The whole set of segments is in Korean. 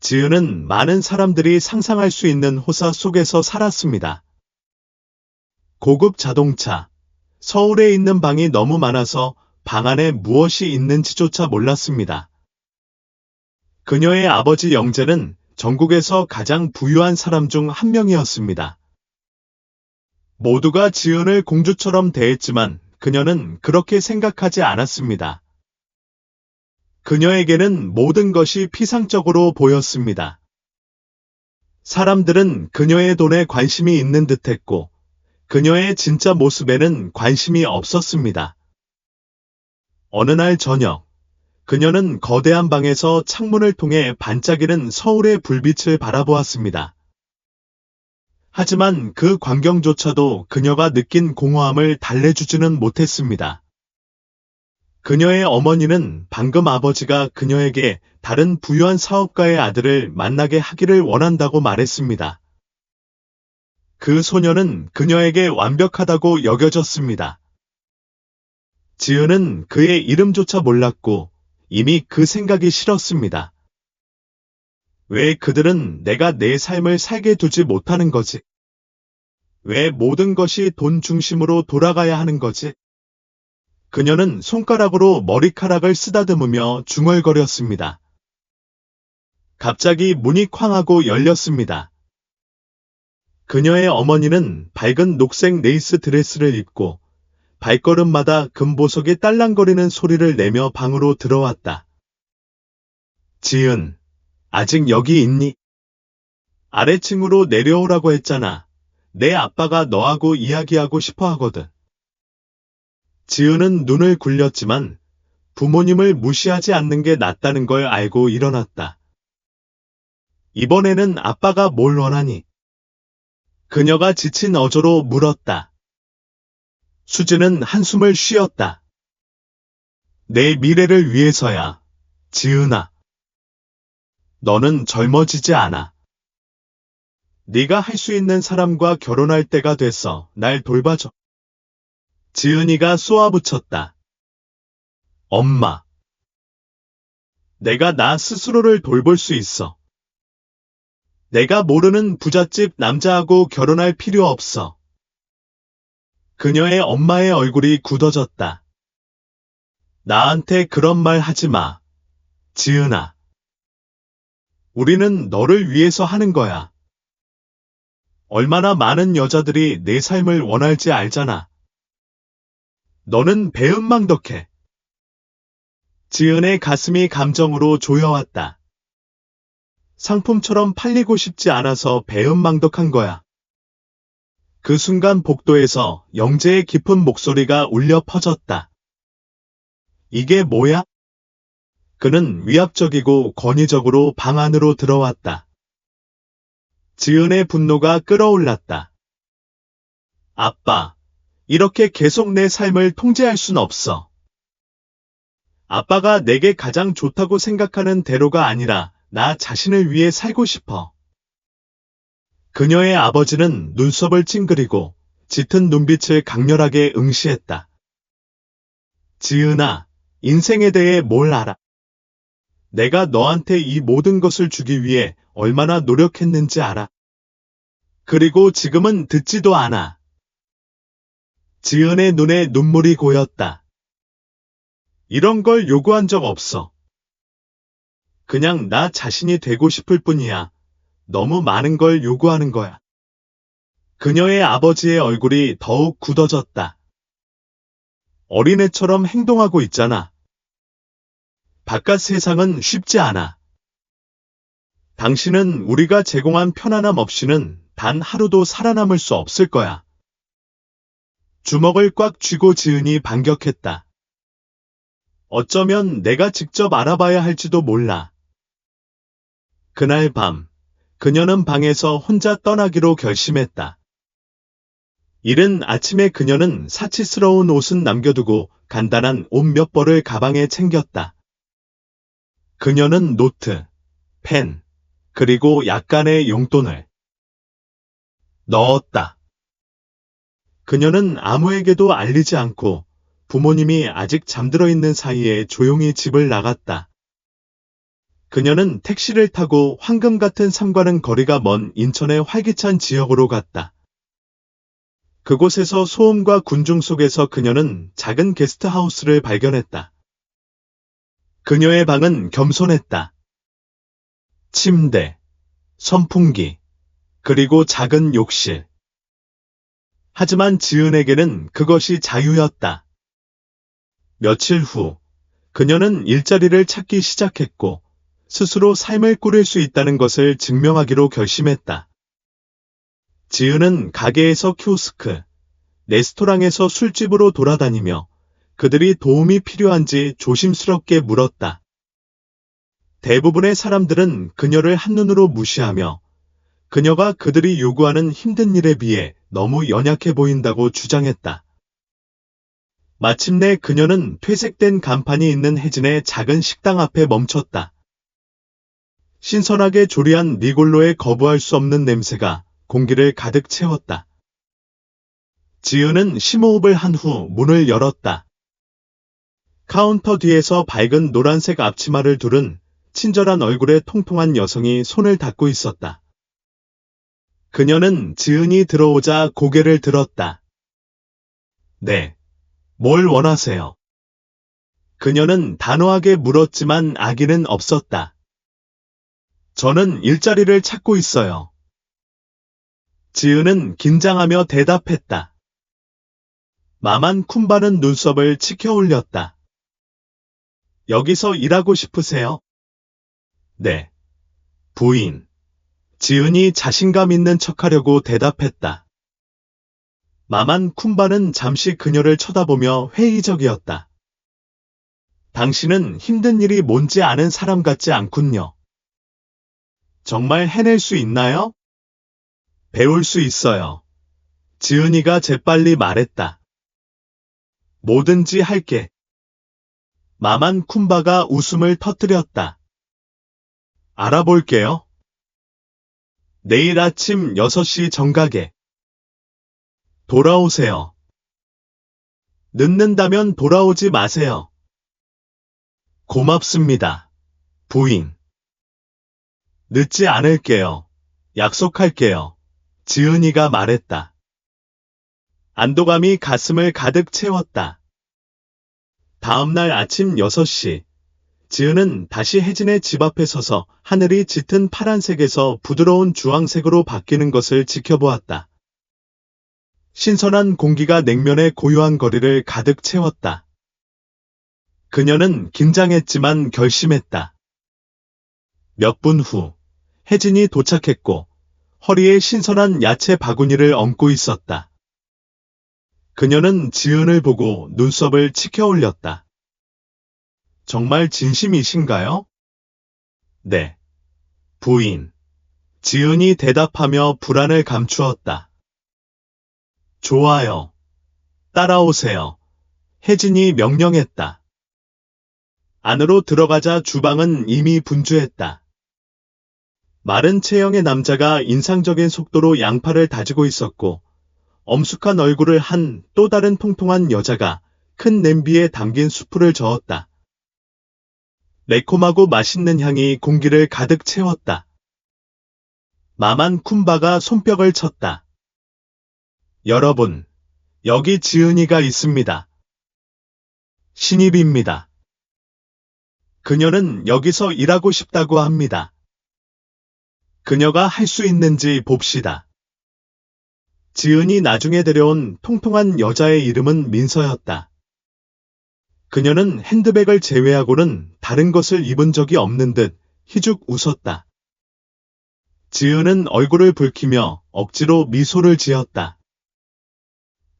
지은은 많은 사람들이 상상할 수 있는 호사 속에서 살았습니다. 고급 자동차, 서울에 있는 방이 너무 많아서 방 안에 무엇이 있는지조차 몰랐습니다. 그녀의 아버지 영재는 전국에서 가장 부유한 사람 중 한 명이었습니다. 모두가 지은을 공주처럼 대했지만 그녀는 그렇게 생각하지 않았습니다. 그녀에게는 모든 것이 피상적으로 보였습니다. 사람들은 그녀의 돈에 관심이 있는 듯했고 그녀의 진짜 모습에는 관심이 없었습니다. 어느 날 저녁, 그녀는 거대한 방에서 창문을 통해 반짝이는 서울의 불빛을 바라보았습니다. 하지만 그 광경조차도 그녀가 느낀 공허함을 달래주지는 못했습니다. 그녀의 어머니는 방금 아버지가 그녀에게 다른 부유한 사업가의 아들을 만나게 하기를 원한다고 말했습니다. 그 소녀는 그녀에게 완벽하다고 여겨졌습니다. 지은은 그의 이름조차 몰랐고 이미 그 생각이 싫었습니다. 왜 그들은 내가 내 삶을 살게 두지 못하는 거지? 왜 모든 것이 돈 중심으로 돌아가야 하는 거지? 그녀는 손가락으로 머리카락을 쓰다듬으며 중얼거렸습니다. 갑자기 문이 쾅 하고 열렸습니다. 그녀의 어머니는 밝은 녹색 레이스 드레스를 입고 발걸음마다 금보석이 딸랑거리는 소리를 내며 방으로 들어왔다. 지은, 아직 여기 있니? 아래층으로 내려오라고 했잖아. 내 아빠가 너하고 이야기하고 싶어 하거든. 지은은 눈을 굴렸지만 부모님을 무시하지 않는 게 낫다는 걸 알고 일어났다. 이번에는 아빠가 뭘 원하니? 그녀가 지친 어조로 물었다. 수지는 한숨을 쉬었다. 내 미래를 위해서야, 지은아. 너는 젊어지지 않아. 네가 할 수 있는 사람과 결혼할 때가 됐어. 날 돌봐줘. 지은이가 쏘아붙였다. 엄마. 내가 나 스스로를 돌볼 수 있어. 내가 모르는 부잣집 남자하고 결혼할 필요 없어. 그녀의 엄마의 얼굴이 굳어졌다. 나한테 그런 말 하지 마. 지은아. 우리는 너를 위해서 하는 거야. 얼마나 많은 여자들이 내 삶을 원할지 알잖아. 너는 배은망덕해. 지은의 가슴이 감정으로 조여왔다. 상품처럼 팔리고 싶지 않아서 배은망덕한 거야. 그 순간 복도에서 영재의 깊은 목소리가 울려 퍼졌다. 이게 뭐야? 그는 위압적이고 권위적으로 방 안으로 들어왔다. 지은의 분노가 끓어올랐다. 아빠, 이렇게 계속 내 삶을 통제할 순 없어. 아빠가 내게 가장 좋다고 생각하는 대로가 아니라 나 자신을 위해 살고 싶어. 그녀의 아버지는 눈썹을 찡그리고 짙은 눈빛을 강렬하게 응시했다. 지은아, 인생에 대해 뭘 알아? 내가 너한테 이 모든 것을 주기 위해 얼마나 노력했는지 알아? 그리고 지금은 듣지도 않아. 지은의 눈에 눈물이 고였다. 이런 걸 요구한 적 없어. 그냥 나 자신이 되고 싶을 뿐이야. 너무 많은 걸 요구하는 거야. 그녀의 아버지의 얼굴이 더욱 굳어졌다. 어린애처럼 행동하고 있잖아. 바깥 세상은 쉽지 않아. 당신은 우리가 제공한 편안함 없이는 단 하루도 살아남을 수 없을 거야. 주먹을 꽉 쥐고 지은이 반격했다. 어쩌면 내가 직접 알아봐야 할지도 몰라. 그날 밤, 그녀는 방에서 혼자 떠나기로 결심했다. 이른 아침에 그녀는 사치스러운 옷은 남겨두고 간단한 옷 몇 벌을 가방에 챙겼다. 그녀는 노트, 펜, 그리고 약간의 용돈을 넣었다. 그녀는 아무에게도 알리지 않고 부모님이 아직 잠들어 있는 사이에 조용히 집을 나갔다. 그녀는 택시를 타고 황금 같은 삶과는 거리가 먼 인천의 활기찬 지역으로 갔다. 그곳에서 소음과 군중 속에서 그녀는 작은 게스트하우스를 발견했다. 그녀의 방은 겸손했다. 침대, 선풍기, 그리고 작은 욕실. 하지만 지은에게는 그것이 자유였다. 며칠 후, 그녀는 일자리를 찾기 시작했고, 스스로 삶을 꾸릴 수 있다는 것을 증명하기로 결심했다. 지은은 가게에서 키오스크, 레스토랑에서 술집으로 돌아다니며 그들이 도움이 필요한지 조심스럽게 물었다. 대부분의 사람들은 그녀를 한눈으로 무시하며 그녀가 그들이 요구하는 힘든 일에 비해 너무 연약해 보인다고 주장했다. 마침내 그녀는 퇴색된 간판이 있는 혜진의 작은 식당 앞에 멈췄다. 신선하게 조리한 니골로의 거부할 수 없는 냄새가 공기를 가득 채웠다. 지은은 심호흡을 한 후 문을 열었다. 카운터 뒤에서 밝은 노란색 앞치마를 두른 친절한 얼굴의 통통한 여성이 손을 닦고 있었다. 그녀는 지은이 들어오자 고개를 들었다. 네, 뭘 원하세요? 그녀는 단호하게 물었지만 아기는 없었다. 저는 일자리를 찾고 있어요. 지은은 긴장하며 대답했다. 마만 쿤바는 눈썹을 치켜 올렸다. 여기서 일하고 싶으세요? 네. 부인. 지은이 자신감 있는 척하려고 대답했다. 마만 쿤바는 잠시 그녀를 쳐다보며 회의적이었다. 당신은 힘든 일이 뭔지 아는 사람 같지 않군요. 정말 해낼 수 있나요? 배울 수 있어요. 지은이가 재빨리 말했다. 뭐든지 할게. 마만 쿤바가 웃음을 터뜨렸다. 알아볼게요. 내일 아침 6시 정각에 돌아오세요. 늦는다면 돌아오지 마세요. 고맙습니다. 부인. 늦지 않을게요. 약속할게요. 지은이가 말했다. 안도감이 가슴을 가득 채웠다. 다음 날 아침 6시, 지은은 다시 혜진의 집 앞에 서서 하늘이 짙은 파란색에서 부드러운 주황색으로 바뀌는 것을 지켜보았다. 신선한 공기가 냉면의 고요한 거리를 가득 채웠다. 그녀는 긴장했지만 결심했다. 몇 분 후, 혜진이 도착했고 허리에 신선한 야채 바구니를 얹고 있었다. 그녀는 지은을 보고 눈썹을 치켜 올렸다. 정말 진심이신가요? 네. 부인. 지은이 대답하며 불안을 감추었다. 좋아요. 따라오세요. 혜진이 명령했다. 안으로 들어가자 주방은 이미 분주했다. 마른 체형의 남자가 인상적인 속도로 양파를 다지고 있었고 엄숙한 얼굴을 한 또 다른 통통한 여자가 큰 냄비에 담긴 수프를 저었다. 매콤하고 맛있는 향이 공기를 가득 채웠다. 마만 쿤바가 손뼉을 쳤다. 여러분, 여기 지은이가 있습니다. 신입입니다. 그녀는 여기서 일하고 싶다고 합니다. 그녀가 할 수 있는지 봅시다. 지은이 나중에 데려온 통통한 여자의 이름은 민서였다. 그녀는 핸드백을 제외하고는 다른 것을 입은 적이 없는 듯 희죽 웃었다. 지은은 얼굴을 붉히며 억지로 미소를 지었다.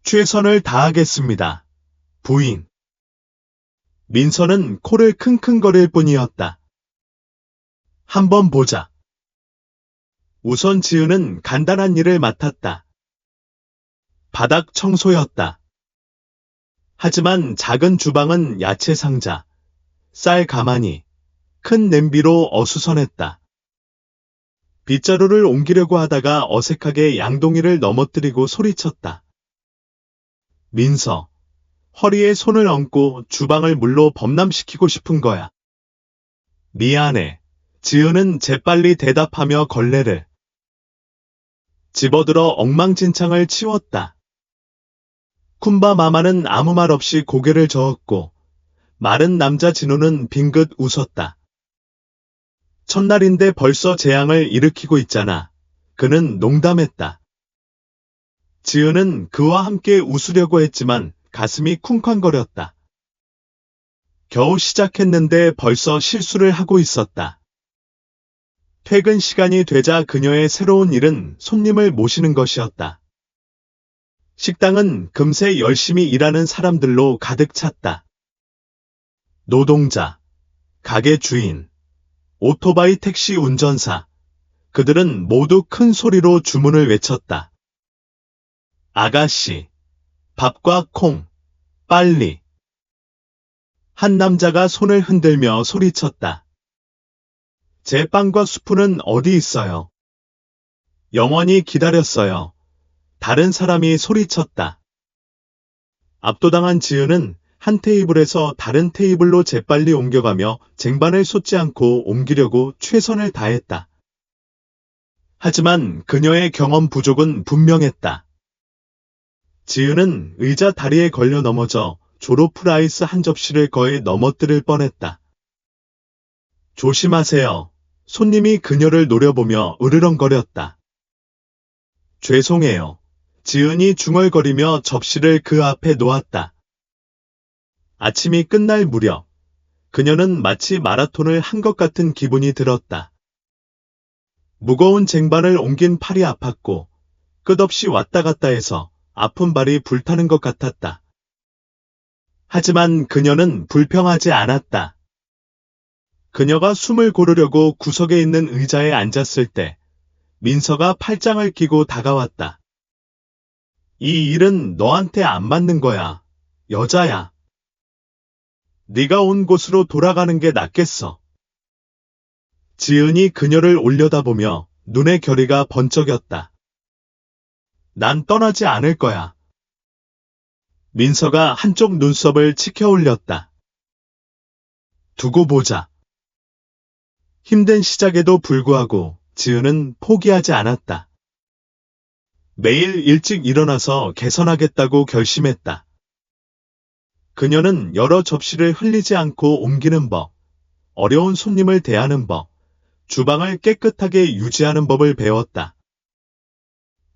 최선을 다하겠습니다. 부인. 민서는 코를 킁킁거릴 뿐이었다. 한번 보자. 우선 지은은 간단한 일을 맡았다. 바닥 청소였다. 하지만 작은 주방은 야채 상자, 쌀 가마니, 큰 냄비로 어수선했다. 빗자루를 옮기려고 하다가 어색하게 양동이를 넘어뜨리고 소리쳤다. 민서, 허리에 손을 얹고 주방을 물로 범람시키고 싶은 거야. 미안해. 지은은 재빨리 대답하며 걸레를 집어들어 엉망진창을 치웠다. 쿤바 마마는 아무 말 없이 고개를 저었고 마른 남자 진우는 빙긋 웃었다. 첫날인데 벌써 재앙을 일으키고 있잖아. 그는 농담했다. 지은은 그와 함께 웃으려고 했지만 가슴이 쿵쾅거렸다. 겨우 시작했는데 벌써 실수를 하고 있었다. 퇴근 시간이 되자 그녀의 새로운 일은 손님을 모시는 것이었다. 식당은 금세 열심히 일하는 사람들로 가득 찼다. 노동자, 가게 주인, 오토바이 택시 운전사, 그들은 모두 큰 소리로 주문을 외쳤다. 아가씨, 밥과 콩, 빨리. 한 남자가 손을 흔들며 소리쳤다. 제 빵과 수프는 어디 있어요? 영원히 기다렸어요. 다른 사람이 소리쳤다. 압도당한 지은은 한 테이블에서 다른 테이블로 재빨리 옮겨가며 쟁반을 쏟지 않고 옮기려고 최선을 다했다. 하지만 그녀의 경험 부족은 분명했다. 지은은 의자 다리에 걸려 넘어져 조로프 라이스 한 접시를 거의 넘어뜨릴 뻔했다. 조심하세요. 손님이 그녀를 노려보며 으르렁거렸다. 죄송해요. 지은이 중얼거리며 접시를 그 앞에 놓았다. 아침이 끝날 무렵 그녀는 마치 마라톤을 한 것 같은 기분이 들었다. 무거운 쟁반을 옮긴 팔이 아팠고 끝없이 왔다 갔다 해서 아픈 발이 불타는 것 같았다. 하지만 그녀는 불평하지 않았다. 그녀가 숨을 고르려고 구석에 있는 의자에 앉았을 때 민서가 팔짱을 끼고 다가왔다. 이 일은 너한테 안 맞는 거야. 여자야. 네가 온 곳으로 돌아가는 게 낫겠어. 지은이 그녀를 올려다보며 눈의 결의가 번쩍였다. 난 떠나지 않을 거야. 민서가 한쪽 눈썹을 치켜 올렸다. 두고 보자. 힘든 시작에도 불구하고 지은은 포기하지 않았다. 매일 일찍 일어나서 개선하겠다고 결심했다. 그녀는 여러 접시를 흘리지 않고 옮기는 법, 어려운 손님을 대하는 법, 주방을 깨끗하게 유지하는 법을 배웠다.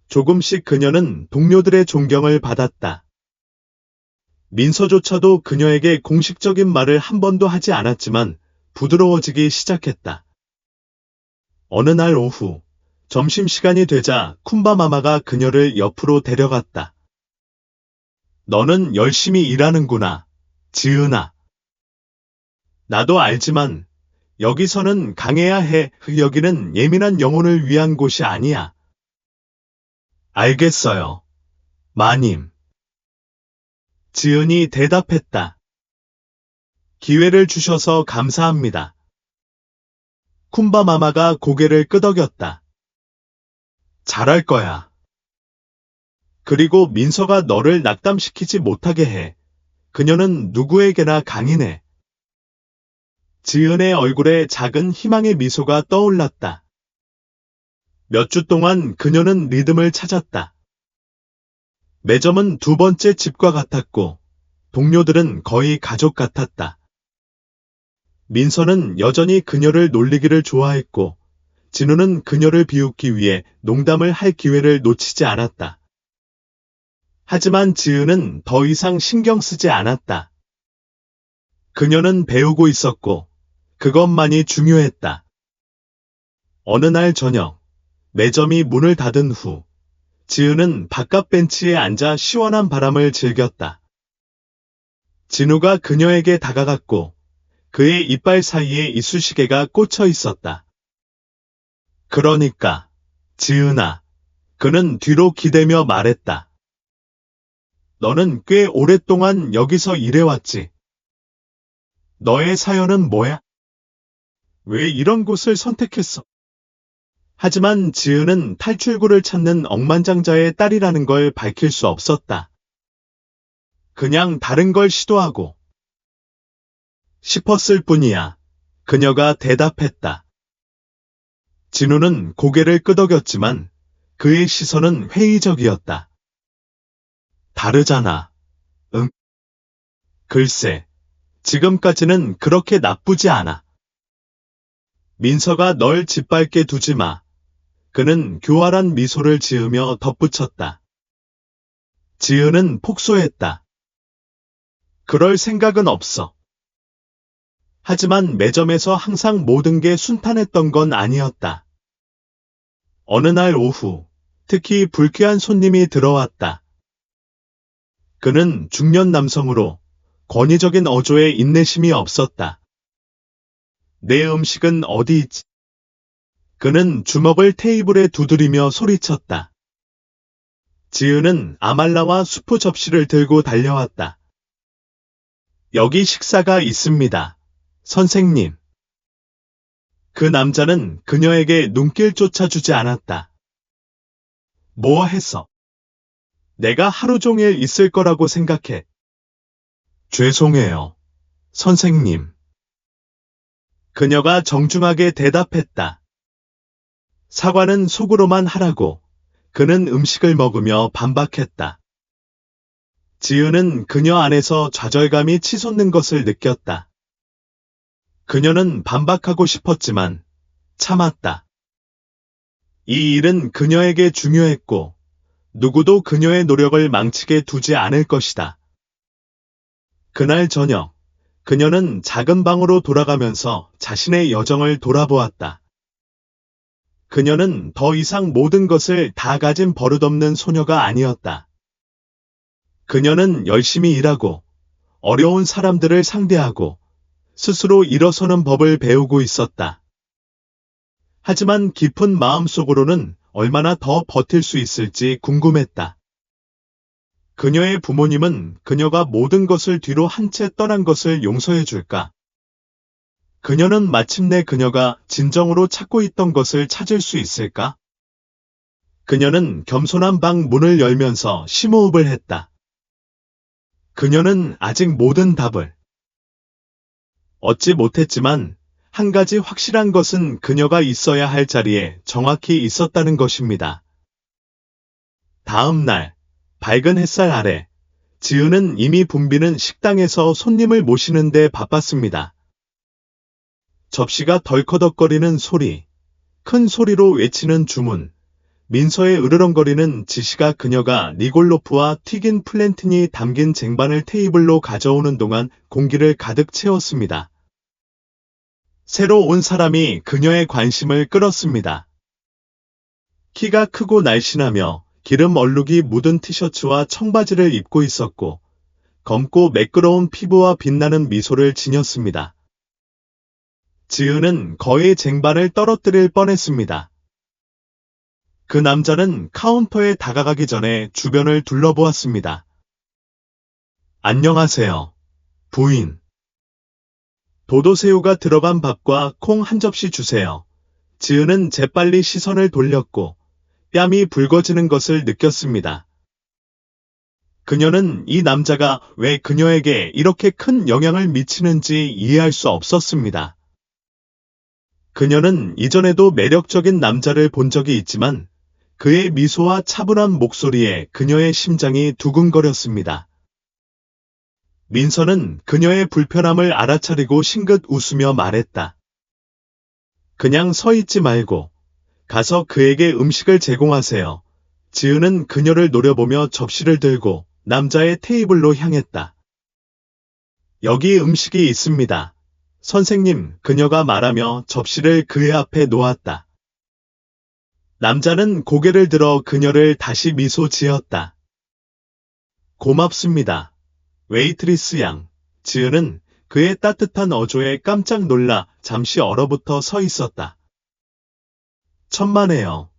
조금씩 그녀는 동료들의 존경을 받았다. 민서조차도 그녀에게 공식적인 말을 한 번도 하지 않았지만 부드러워지기 시작했다. 어느 날 오후, 점심시간이 되자 쿤바 마마가 그녀를 옆으로 데려갔다. 너는 열심히 일하는구나, 지은아. 나도 알지만 여기서는 강해야 해. 여기는 예민한 영혼을 위한 곳이 아니야. 알겠어요, 마님. 지은이 대답했다. 기회를 주셔서 감사합니다. 쿤바 마마가 고개를 끄덕였다. 잘할 거야. 그리고 민서가 너를 낙담시키지 못하게 해. 그녀는 누구에게나 강인해. 지은의 얼굴에 작은 희망의 미소가 떠올랐다. 몇 주 동안 그녀는 리듬을 찾았다. 매점은 두 번째 집과 같았고 동료들은 거의 가족 같았다. 민서는 여전히 그녀를 놀리기를 좋아했고 진우는 그녀를 비웃기 위해 농담을 할 기회를 놓치지 않았다. 하지만 지은은 더 이상 신경 쓰지 않았다. 그녀는 배우고 있었고 그것만이 중요했다. 어느 날 저녁, 매점이 문을 닫은 후 지은은 바깥 벤치에 앉아 시원한 바람을 즐겼다. 진우가 그녀에게 다가갔고 그의 이빨 사이에 이쑤시개가 꽂혀 있었다. 그러니까, 지은아, 그는 뒤로 기대며 말했다. 너는 꽤 오랫동안 여기서 일해왔지. 너의 사연은 뭐야? 왜 이런 곳을 선택했어? 하지만 지은은 탈출구를 찾는 억만장자의 딸이라는 걸 밝힐 수 없었다. 그냥 다른 걸 시도하고 싶었을 뿐이야. 그녀가 대답했다. 진우는 고개를 끄덕였지만 그의 시선은 회의적이었다. 다르잖아. 응. 글쎄, 지금까지는 그렇게 나쁘지 않아. 민서가 널 짓밟게 두지 마. 그는 교활한 미소를 지으며 덧붙였다. 지은은 폭소했다. 그럴 생각은 없어. 하지만 매점에서 항상 모든 게 순탄했던 건 아니었다. 어느 날 오후, 특히 불쾌한 손님이 들어왔다. 그는 중년 남성으로 권위적인 어조에 인내심이 없었다. 내 음식은 어디 있지? 그는 주먹을 테이블에 두드리며 소리쳤다. 지은은 아말라와 수프 접시를 들고 달려왔다. 여기 식사가 있습니다. 선생님. 그 남자는 그녀에게 눈길조차 주지 않았다. 뭐 했어? 내가 하루 종일 있을 거라고 생각해. 죄송해요. 선생님. 그녀가 정중하게 대답했다. 사과는 속으로만 하라고. 그는 음식을 먹으며 반박했다. 지은은 그녀 안에서 좌절감이 치솟는 것을 느꼈다. 그녀는 반박하고 싶었지만 참았다. 이 일은 그녀에게 중요했고 누구도 그녀의 노력을 망치게 두지 않을 것이다. 그날 저녁, 그녀는 작은 방으로 돌아가면서 자신의 여정을 돌아보았다. 그녀는 더 이상 모든 것을 다 가진 버릇없는 소녀가 아니었다. 그녀는 열심히 일하고 어려운 사람들을 상대하고 스스로 일어서는 법을 배우고 있었다. 하지만 깊은 마음속으로는 얼마나 더 버틸 수 있을지 궁금했다. 그녀의 부모님은 그녀가 모든 것을 뒤로 한 채 떠난 것을 용서해 줄까? 그녀는 마침내 그녀가 진정으로 찾고 있던 것을 찾을 수 있을까? 그녀는 겸손한 방 문을 열면서 심호흡을 했다. 그녀는 아직 모든 답을 얻지 못했지만 한 가지 확실한 것은 그녀가 있어야 할 자리에 정확히 있었다는 것입니다. 다음 날, 밝은 햇살 아래, 지은은 이미 붐비는 식당에서 손님을 모시는 데 바빴습니다. 접시가 덜커덕거리는 소리, 큰 소리로 외치는 주문, 민서의 으르렁거리는 지시가 그녀가 리골로프와 튀긴 플랜틴이 담긴 쟁반을 테이블로 가져오는 동안 공기를 가득 채웠습니다. 새로 온 사람이 그녀의 관심을 끌었습니다. 키가 크고 날씬하며 기름 얼룩이 묻은 티셔츠와 청바지를 입고 있었고 검고 매끄러운 피부와 빛나는 미소를 지녔습니다. 지은은 거의 쟁반을 떨어뜨릴 뻔했습니다. 그 남자는 카운터에 다가가기 전에 주변을 둘러보았습니다. 안녕하세요, 부인. 도도새우가 들어간 밥과 콩 한 접시 주세요. 지은은 재빨리 시선을 돌렸고 뺨이 붉어지는 것을 느꼈습니다. 그녀는 이 남자가 왜 그녀에게 이렇게 큰 영향을 미치는지 이해할 수 없었습니다. 그녀는 이전에도 매력적인 남자를 본 적이 있지만 그의 미소와 차분한 목소리에 그녀의 심장이 두근거렸습니다. 민서는 그녀의 불편함을 알아차리고 싱긋 웃으며 말했다. 그냥 서 있지 말고 가서 그에게 음식을 제공하세요. 지은은 그녀를 노려보며 접시를 들고 남자의 테이블로 향했다. 여기 음식이 있습니다. 선생님, 그녀가 말하며 접시를 그의 앞에 놓았다. 남자는 고개를 들어 그녀를 다시 미소 지었다. 고맙습니다. 웨이트리스 양. 지은은 그의 따뜻한 어조에 깜짝 놀라 잠시 얼어붙어 서 있었다. 천만에요.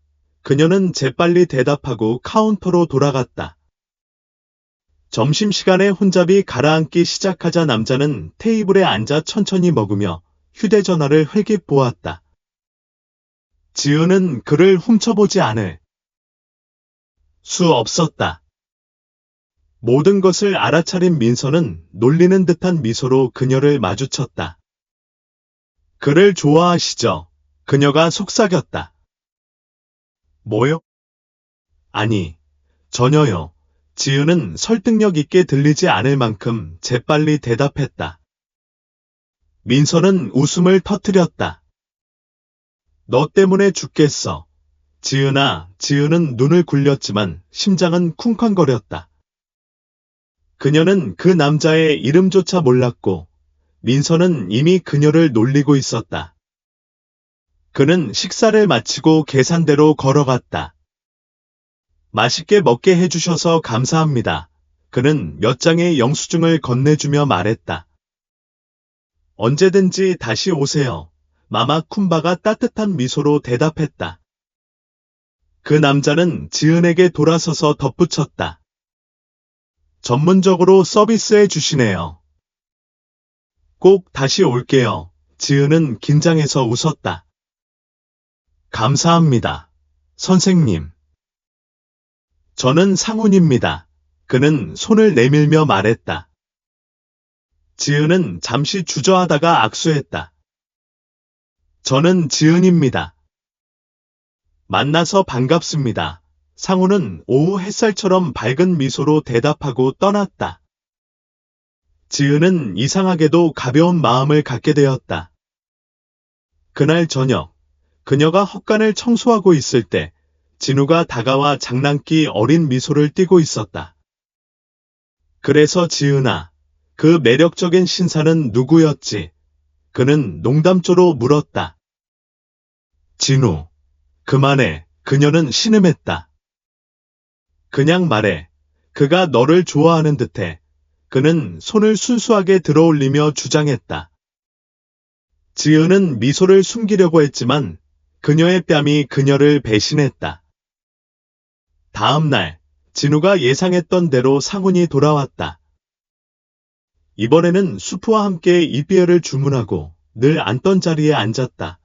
그녀는 재빨리 대답하고 카운터로 돌아갔다. 점심시간에 혼잡이 가라앉기 시작하자 남자는 테이블에 앉아 천천히 먹으며 휴대전화를 흘깃 보았다. 지은은 그를 훔쳐보지 않을 수 없었다. 모든 것을 알아차린 민서는 놀리는 듯한 미소로 그녀를 마주쳤다. 그를 좋아하시죠? 그녀가 속삭였다. 뭐요? 아니, 전혀요. 지은은 설득력 있게 들리지 않을 만큼 재빨리 대답했다. 민서는 웃음을 터뜨렸다. 너 때문에 죽겠어. 지은아, 지은은 눈을 굴렸지만 심장은 쿵쾅거렸다. 그녀는 그 남자의 이름조차 몰랐고 민서는 이미 그녀를 놀리고 있었다. 그는 식사를 마치고 계산대로 걸어갔다. 맛있게 먹게 해주셔서 감사합니다. 그는 몇 장의 영수증을 건네주며 말했다. 언제든지 다시 오세요. 마마 쿤바가 따뜻한 미소로 대답했다. 그 남자는 지은에게 돌아서서 덧붙였다. 전문적으로 서비스해 주시네요. 꼭 다시 올게요. 지은은 긴장해서 웃었다. 감사합니다. 선생님. 저는 상훈입니다. 그는 손을 내밀며 말했다. 지은은 잠시 주저하다가 악수했다. 저는 지은입니다. 만나서 반갑습니다. 상훈은 오후 햇살처럼 밝은 미소로 대답하고 떠났다. 지은은 이상하게도 가벼운 마음을 갖게 되었다. 그날 저녁, 그녀가 헛간을 청소하고 있을 때 진우가 다가와 장난기 어린 미소를 띠고 있었다. 그래서 지은아, 그 매력적인 신사는 누구였지? 그는 농담조로 물었다. 진우, 그만해. 그녀는 신음했다. 그냥 말해. 그가 너를 좋아하는 듯해. 그는 손을 순수하게 들어올리며 주장했다. 지은은 미소를 숨기려고 했지만 그녀의 뺨이 그녀를 배신했다. 다음 날, 진우가 예상했던 대로 상훈이 돌아왔다. 이번에는 수프와 함께 이비열을 주문하고 늘 앉던 자리에 앉았다.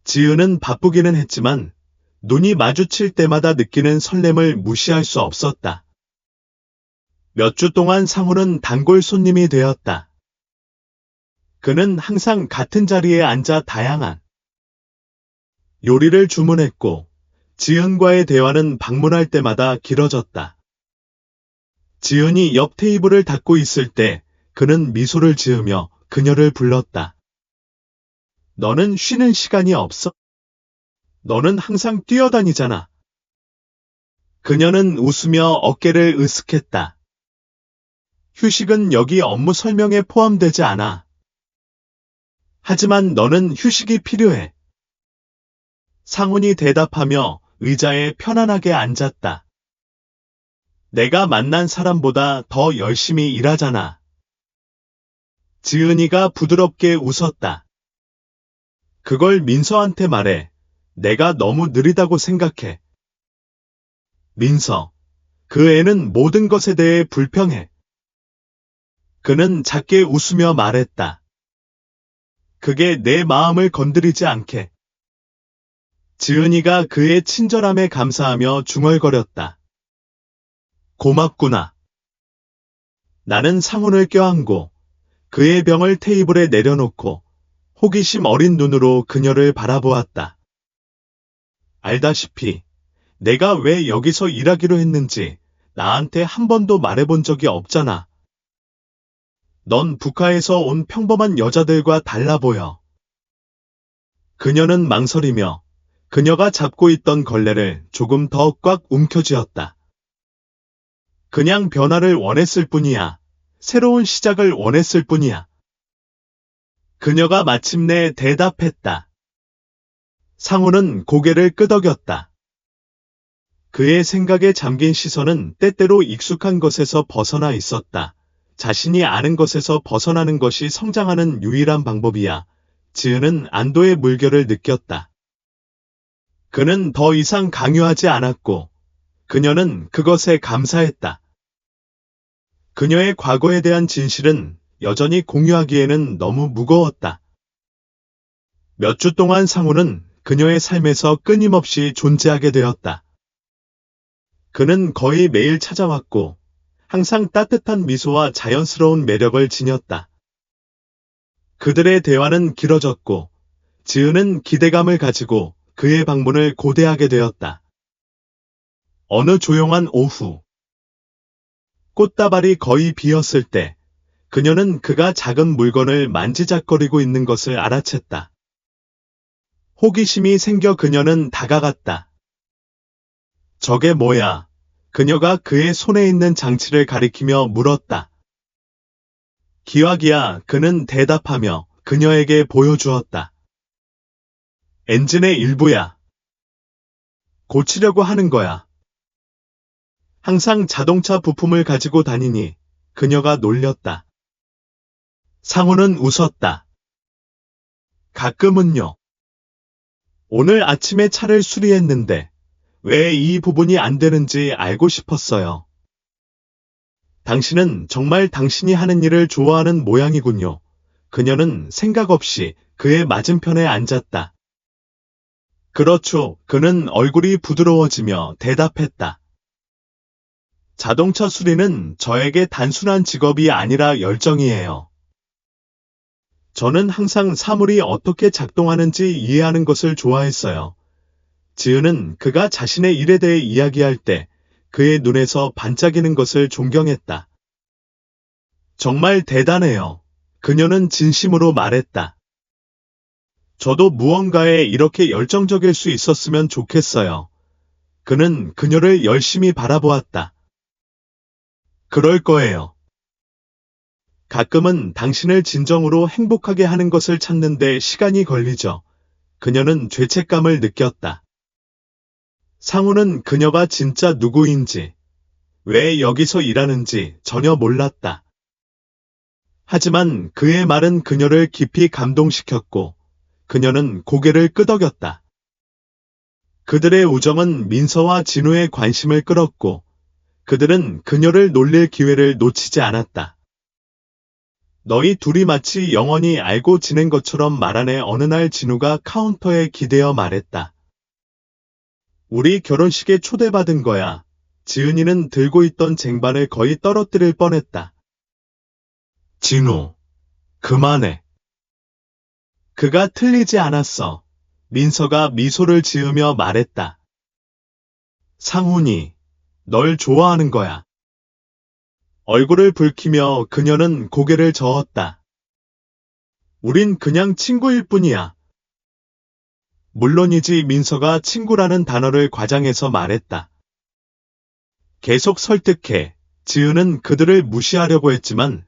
지은은 바쁘기는 했지만 눈이 마주칠 때마다 느끼는 설렘을 무시할 수 없었다. 몇 주 동안 상훈은 단골 손님이 되었다. 그는 항상 같은 자리에 앉아 다양한 요리를 주문했고 지은과의 대화는 방문할 때마다 길어졌다. 지은이 옆 테이블을 닫고 있을 때 그는 미소를 지으며 그녀를 불렀다. 너는 쉬는 시간이 없어? 너는 항상 뛰어다니잖아. 그녀는 웃으며 어깨를 으쓱했다. 휴식은 여기 업무 설명에 포함되지 않아. 하지만 너는 휴식이 필요해. 상훈이 대답하며 의자에 편안하게 앉았다. 내가 만난 사람보다 더 열심히 일하잖아. 지은이가 부드럽게 웃었다. 그걸 민서한테 말해. 내가 너무 느리다고 생각해. 민서, 그 애는 모든 것에 대해 불평해. 그는 작게 웃으며 말했다. 그게 내 마음을 건드리지 않게. 지은이가 그의 친절함에 감사하며 중얼거렸다. 고맙구나. 나는 상훈을 껴안고 그의 병을 테이블에 내려놓고 호기심 어린 눈으로 그녀를 바라보았다. 알다시피 내가 왜 여기서 일하기로 했는지 나한테 한 번도 말해본 적이 없잖아. 넌 북한에서 온 평범한 여자들과 달라 보여. 그녀는 망설이며 그녀가 잡고 있던 걸레를 조금 더 꽉 움켜쥐었다. 그냥 변화를 원했을 뿐이야. 새로운 시작을 원했을 뿐이야. 그녀가 마침내 대답했다. 상훈은 고개를 끄덕였다. 그의 생각에 잠긴 시선은 때때로 익숙한 것에서 벗어나 있었다. 자신이 아는 것에서 벗어나는 것이 성장하는 유일한 방법이야. 지은은 안도의 물결을 느꼈다. 그는 더 이상 강요하지 않았고 그녀는 그것에 감사했다. 그녀의 과거에 대한 진실은 여전히 공유하기에는 너무 무거웠다. 몇 주 동안 상훈은 그녀의 삶에서 끊임없이 존재하게 되었다. 그는 거의 매일 찾아왔고 항상 따뜻한 미소와 자연스러운 매력을 지녔다. 그들의 대화는 길어졌고 지은은 기대감을 가지고 그의 방문을 고대하게 되었다. 어느 조용한 오후, 꽃다발이 거의 비었을 때 그녀는 그가 작은 물건을 만지작거리고 있는 것을 알아챘다. 호기심이 생겨 그녀는 다가갔다. 저게 뭐야? 그녀가 그의 손에 있는 장치를 가리키며 물었다. 기와기야, 그는 대답하며 그녀에게 보여주었다. 엔진의 일부야. 고치려고 하는 거야. 항상 자동차 부품을 가지고 다니니 그녀가 놀렸다. 상우는 웃었다. 가끔은요. 오늘 아침에 차를 수리했는데 왜 이 부분이 안 되는지 알고 싶었어요. 당신은 정말 당신이 하는 일을 좋아하는 모양이군요. 그녀는 생각 없이 그의 맞은편에 앉았다. 그렇죠. 그는 얼굴이 부드러워지며 대답했다. 자동차 수리는 저에게 단순한 직업이 아니라 열정이에요. 저는 항상 사물이 어떻게 작동하는지 이해하는 것을 좋아했어요. 지은은 그가 자신의 일에 대해 이야기할 때 그의 눈에서 반짝이는 것을 존경했다. 정말 대단해요. 그녀는 진심으로 말했다. 저도 무언가에 이렇게 열정적일 수 있었으면 좋겠어요. 그는 그녀를 열심히 바라보았다. 그럴 거예요. 가끔은 당신을 진정으로 행복하게 하는 것을 찾는데 시간이 걸리죠. 그녀는 죄책감을 느꼈다. 상우는 그녀가 진짜 누구인지, 왜 여기서 일하는지 전혀 몰랐다. 하지만 그의 말은 그녀를 깊이 감동시켰고, 그녀는 고개를 끄덕였다. 그들의 우정은 민서와 진우의 관심을 끌었고, 그들은 그녀를 놀릴 기회를 놓치지 않았다. 너희 둘이 마치 영원히 알고 지낸 것처럼 말하네. 어느 날 진우가 카운터에 기대어 말했다. 우리 결혼식에 초대받은 거야. 지은이는 들고 있던 쟁반을 거의 떨어뜨릴 뻔했다. 진우, 그만해. 그가 틀리지 않았어. 민서가 미소를 지으며 말했다. 상훈이, 널 좋아하는 거야. 얼굴을 붉히며 그녀는 고개를 저었다. 우린 그냥 친구일 뿐이야. 물론이지. 민서가 친구라는 단어를 과장해서 말했다. 계속 설득해. 지은은 그들을 무시하려고 했지만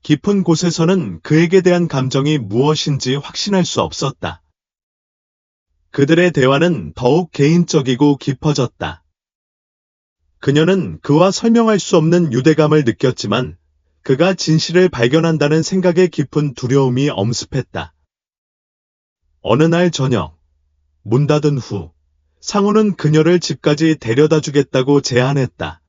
깊은 곳에서는 그에게 대한 감정이 무엇인지 확신할 수 없었다. 그들의 대화는 더욱 개인적이고 깊어졌다. 그녀는 그와 설명할 수 없는 유대감을 느꼈지만 그가 진실을 발견한다는 생각에 깊은 두려움이 엄습했다. 어느 날 저녁, 문 닫은 후 상우는 그녀를 집까지 데려다 주겠다고 제안했다.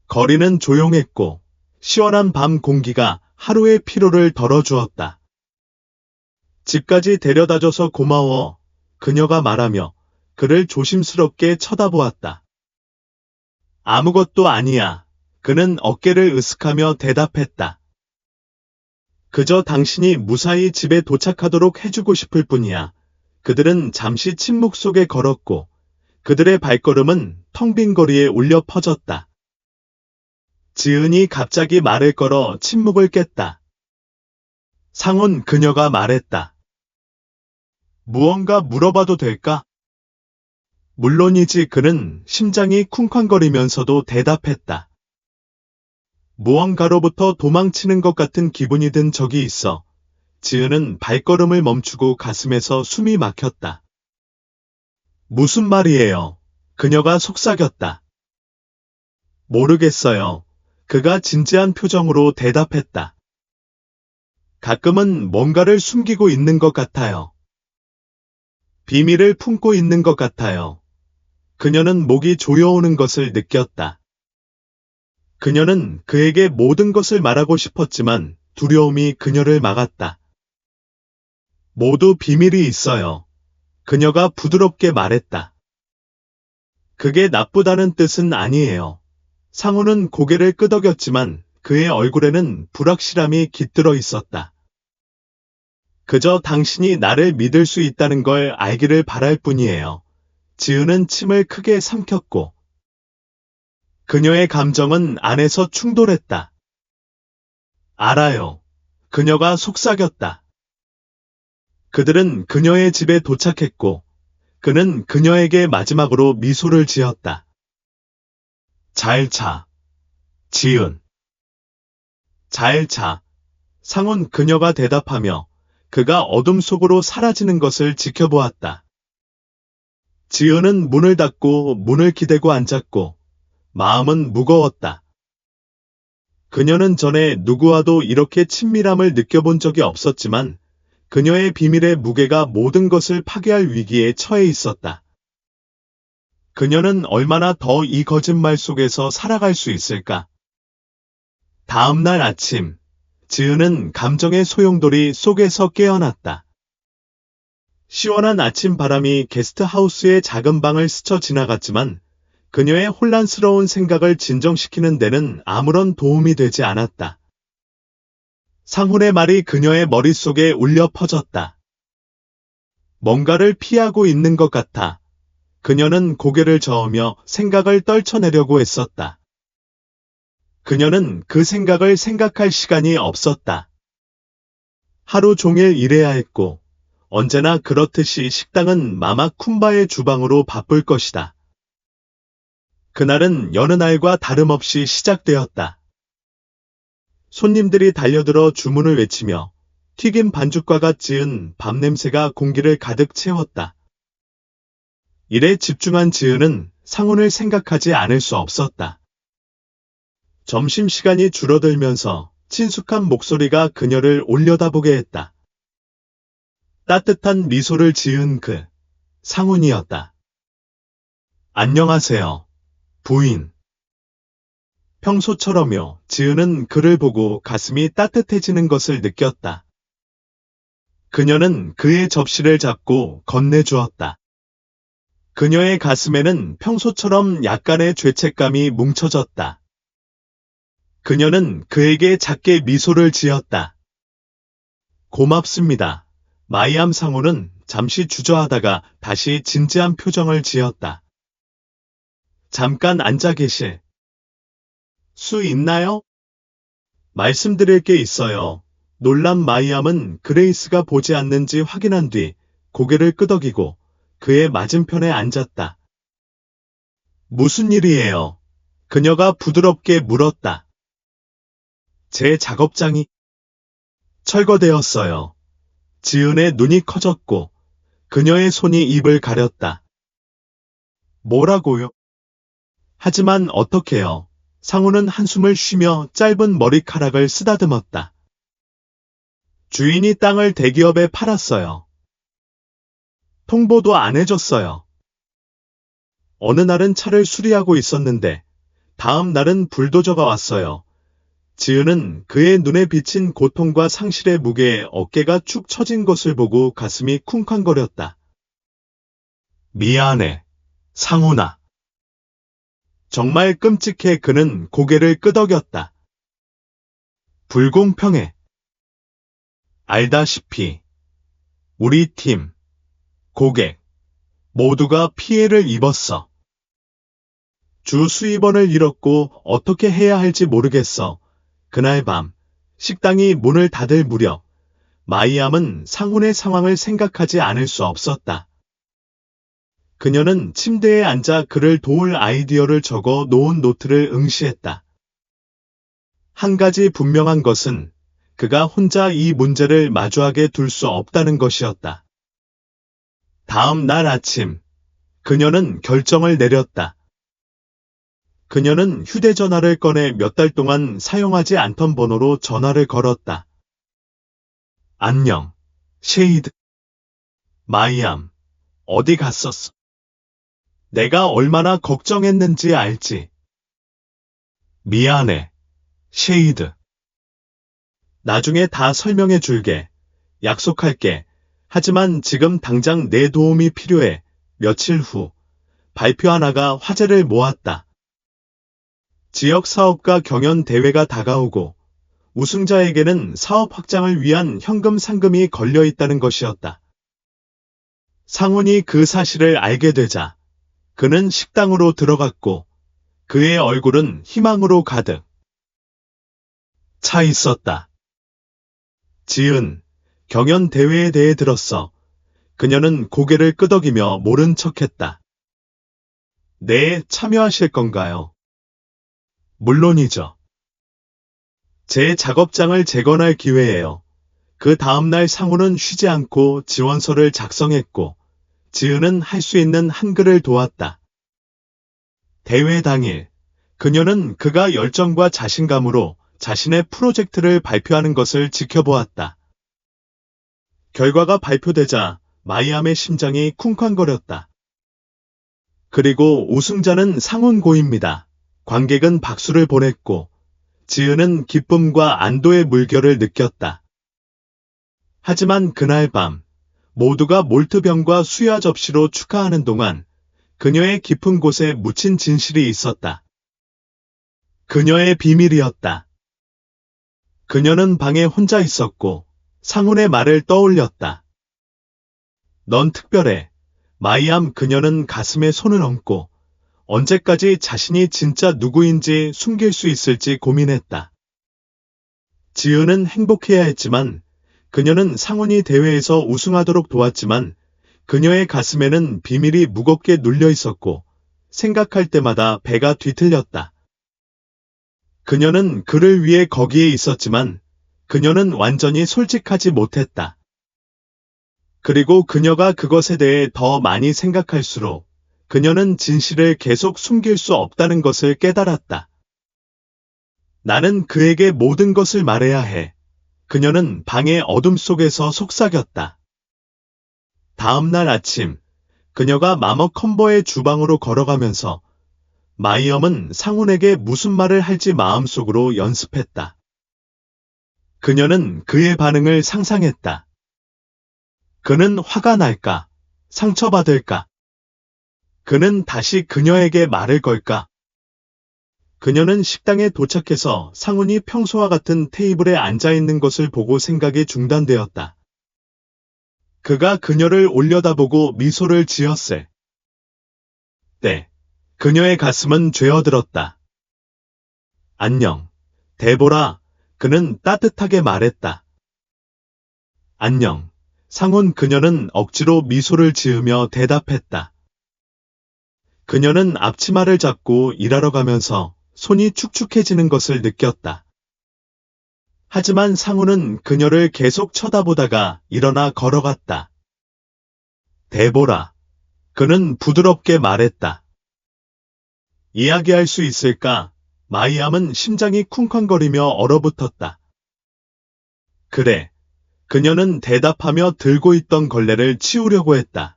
거리는 조용했고 시원한 밤 공기가 하루의 피로를 덜어주었다. 집까지 데려다줘서 고마워. 그녀가 말하며 그를 조심스럽게 쳐다보았다. 아무것도 아니야. 그는 어깨를 으쓱하며 대답했다. 그저 당신이 무사히 집에 도착하도록 해주고 싶을 뿐이야. 그들은 잠시 침묵 속에 걸었고 그들의 발걸음은 텅 빈 거리에 울려 퍼졌다. 지은이 갑자기 말을 걸어 침묵을 깼다. 상훈, 그녀가 말했다. 무언가 물어봐도 될까? 물론이지. 그는 심장이 쿵쾅거리면서도 대답했다. 무언가로부터 도망치는 것 같은 기분이 든 적이 있어. 지은은 발걸음을 멈추고 가슴에서 숨이 막혔다. 무슨 말이에요? 그녀가 속삭였다. 모르겠어요. 그가 진지한 표정으로 대답했다. 가끔은 뭔가를 숨기고 있는 것 같아요. 비밀을 품고 있는 것 같아요. 그녀는 목이 조여오는 것을 느꼈다. 그녀는 그에게 모든 것을 말하고 싶었지만 두려움이 그녀를 막았다. 모두 비밀이 있어요. 그녀가 부드럽게 말했다. 그게 나쁘다는 뜻은 아니에요. 상우는 고개를 끄덕였지만 그의 얼굴에는 불확실함이 깃들어 있었다. 그저 당신이 나를 믿을 수 있다는 걸 알기를 바랄 뿐이에요. 지은은 침을 크게 삼켰고 그녀의 감정은 안에서 충돌했다. 알아요. 그녀가 속삭였다. 그들은 그녀의 집에 도착했고 그는 그녀에게 마지막으로 미소를 지었다. 잘 자. 지은. 잘 자. 상훈 그녀가 대답하며 그가 어둠 속으로 사라지는 것을 지켜보았다. 지은은 문을 닫고 문을 기대고 앉았고 마음은 무거웠다. 그녀는 전에 누구와도 이렇게 친밀함을 느껴본 적이 없었지만 그녀의 비밀의 무게가 모든 것을 파괴할 위기에 처해 있었다. 그녀는 얼마나 더 이 거짓말 속에서 살아갈 수 있을까? 다음 날 아침, 지은은 감정의 소용돌이 속에서 깨어났다. 시원한 아침 바람이 게스트하우스의 작은 방을 스쳐 지나갔지만 그녀의 혼란스러운 생각을 진정시키는 데는 아무런 도움이 되지 않았다. 상훈의 말이 그녀의 머릿속에 울려 퍼졌다. 뭔가를 피하고 있는 것 같아. 그녀는 고개를 저으며 생각을 떨쳐내려고 했었다. 그녀는 그 생각을 생각할 시간이 없었다. 하루 종일 일해야 했고 언제나 그렇듯이 식당은 마마 쿤바의 주방으로 바쁠 것이다. 그날은 여느 날과 다름없이 시작되었다. 손님들이 달려들어 주문을 외치며 튀김 반죽과가 지은 밥 냄새가 공기를 가득 채웠다. 일에 집중한 지은은 상훈을 생각하지 않을 수 없었다. 점심시간이 줄어들면서 친숙한 목소리가 그녀를 올려다보게 했다. 따뜻한 미소를 지은 그 상훈이었다. 안녕하세요, 부인. 평소처럼요. 지은은 그를 보고 가슴이 따뜻해지는 것을 느꼈다. 그녀는 그의 접시를 잡고 건네주었다. 그녀의 가슴에는 평소처럼 약간의 죄책감이 뭉쳐졌다. 그녀는 그에게 작게 미소를 지었다. 고맙습니다. 마이암 상훈은 잠시 주저하다가 다시 진지한 표정을 지었다. 잠깐 앉아 계실 수 있나요? 말씀드릴 게 있어요. 놀란 마이암은 그레이스가 보지 않는지 확인한 뒤 고개를 끄덕이고 그의 맞은편에 앉았다. 무슨 일이에요? 그녀가 부드럽게 물었다. 제 작업장이 철거되었어요. 지은의 눈이 커졌고 그녀의 손이 입을 가렸다. 뭐라고요? 하지만 어떡해요? 상훈은 한숨을 쉬며 짧은 머리카락을 쓰다듬었다. 주인이 땅을 대기업에 팔았어요. 통보도 안 해줬어요. 어느 날은 차를 수리하고 있었는데 다음 날은 불도저가 왔어요. 지은은 그의 눈에 비친 고통과 상실의 무게에 어깨가 축 처진 것을 보고 가슴이 쿵쾅거렸다. 미안해, 상훈아. 정말 끔찍해. 그는 고개를 끄덕였다. 불공평해. 알다시피 우리 팀, 고객 모두가 피해를 입었어. 주 수입원을 잃었고 어떻게 해야 할지 모르겠어. 그날 밤 식당이 문을 닫을 무렵 마이암은 상훈의 상황을 생각하지 않을 수 없었다. 그녀는 침대에 앉아 그를 도울 아이디어를 적어 놓은 노트를 응시했다. 한 가지 분명한 것은 그가 혼자 이 문제를 마주하게 둘 수 없다는 것이었다. 다음 날 아침, 그녀는 결정을 내렸다. 그녀는 휴대전화를 꺼내 몇 달 동안 사용하지 않던 번호로 전화를 걸었다. 안녕, 셰이드. 마이암, 어디 갔었어? 내가 얼마나 걱정했는지 알지? 미안해, 셰이드. 나중에 다 설명해 줄게. 약속할게. 하지만 지금 당장 내 도움이 필요해. 며칠 후, 발표 하나가 화제를 모았다. 지역 사업가 경연 대회가 다가오고 우승자에게는 사업 확장을 위한 현금 상금이 걸려 있다는 것이었다. 상훈이 그 사실을 알게 되자 그는 식당으로 들어갔고 그의 얼굴은 희망으로 가득 차 있었다. 지은, 경연 대회에 대해 들었어. 그녀는 고개를 끄덕이며 모른 척했다. 네, 참여하실 건가요? 물론이죠. 제 작업장을 재건할 기회예요. 그 다음날 상훈은 쉬지 않고 지원서를 작성했고 지은은 할 수 있는 한글을 도왔다. 대회 당일, 그녀는 그가 열정과 자신감으로 자신의 프로젝트를 발표하는 것을 지켜보았다. 결과가 발표되자 마이암의 심장이 쿵쾅거렸다. 그리고 우승자는 상훈고입니다. 관객은 박수를 보냈고 지은은 기쁨과 안도의 물결을 느꼈다. 하지만 그날 밤 모두가 몰트병과 수야 접시로 축하하는 동안 그녀의 깊은 곳에 묻힌 진실이 있었다. 그녀의 비밀이었다. 그녀는 방에 혼자 있었고 상훈의 말을 떠올렸다. 넌 특별해. 마이암. 그녀는 가슴에 손을 얹고 언제까지 자신이 진짜 누구인지 숨길 수 있을지 고민했다. 지은은 행복해야 했지만 그녀는 상훈이 대회에서 우승하도록 도왔지만 그녀의 가슴에는 비밀이 무겁게 눌려 있었고 생각할 때마다 배가 뒤틀렸다. 그녀는 그를 위해 거기에 있었지만 그녀는 완전히 솔직하지 못했다. 그리고 그녀가 그것에 대해 더 많이 생각할수록 그녀는 진실을 계속 숨길 수 없다는 것을 깨달았다. 나는 그에게 모든 것을 말해야 해. 그녀는 방의 어둠 속에서 속삭였다. 다음 날 아침, 그녀가 마머컴버의 주방으로 걸어가면서 마이엄은 상훈에게 무슨 말을 할지 마음속으로 연습했다. 그녀는 그의 반응을 상상했다. 그는 화가 날까? 상처받을까? 그는 다시 그녀에게 말을 걸까? 그녀는 식당에 도착해서 상훈이 평소와 같은 테이블에 앉아 있는 것을 보고 생각이 중단되었다. 그가 그녀를 올려다보고 미소를 지었을 때 그녀의 가슴은 죄어들었다. 안녕, 데보라. 그는 따뜻하게 말했다. 안녕, 상훈. 그녀는 억지로 미소를 지으며 대답했다. 그녀는 앞치마를 잡고 일하러 가면서 손이 축축해지는 것을 느꼈다. 하지만 상훈은 그녀를 계속 쳐다보다가 일어나 걸어갔다. 데보라. 그는 부드럽게 말했다. 이야기할 수 있을까? 마이암은 심장이 쿵쾅거리며 얼어붙었다. 그래. 그녀는 대답하며 들고 있던 걸레를 치우려고 했다.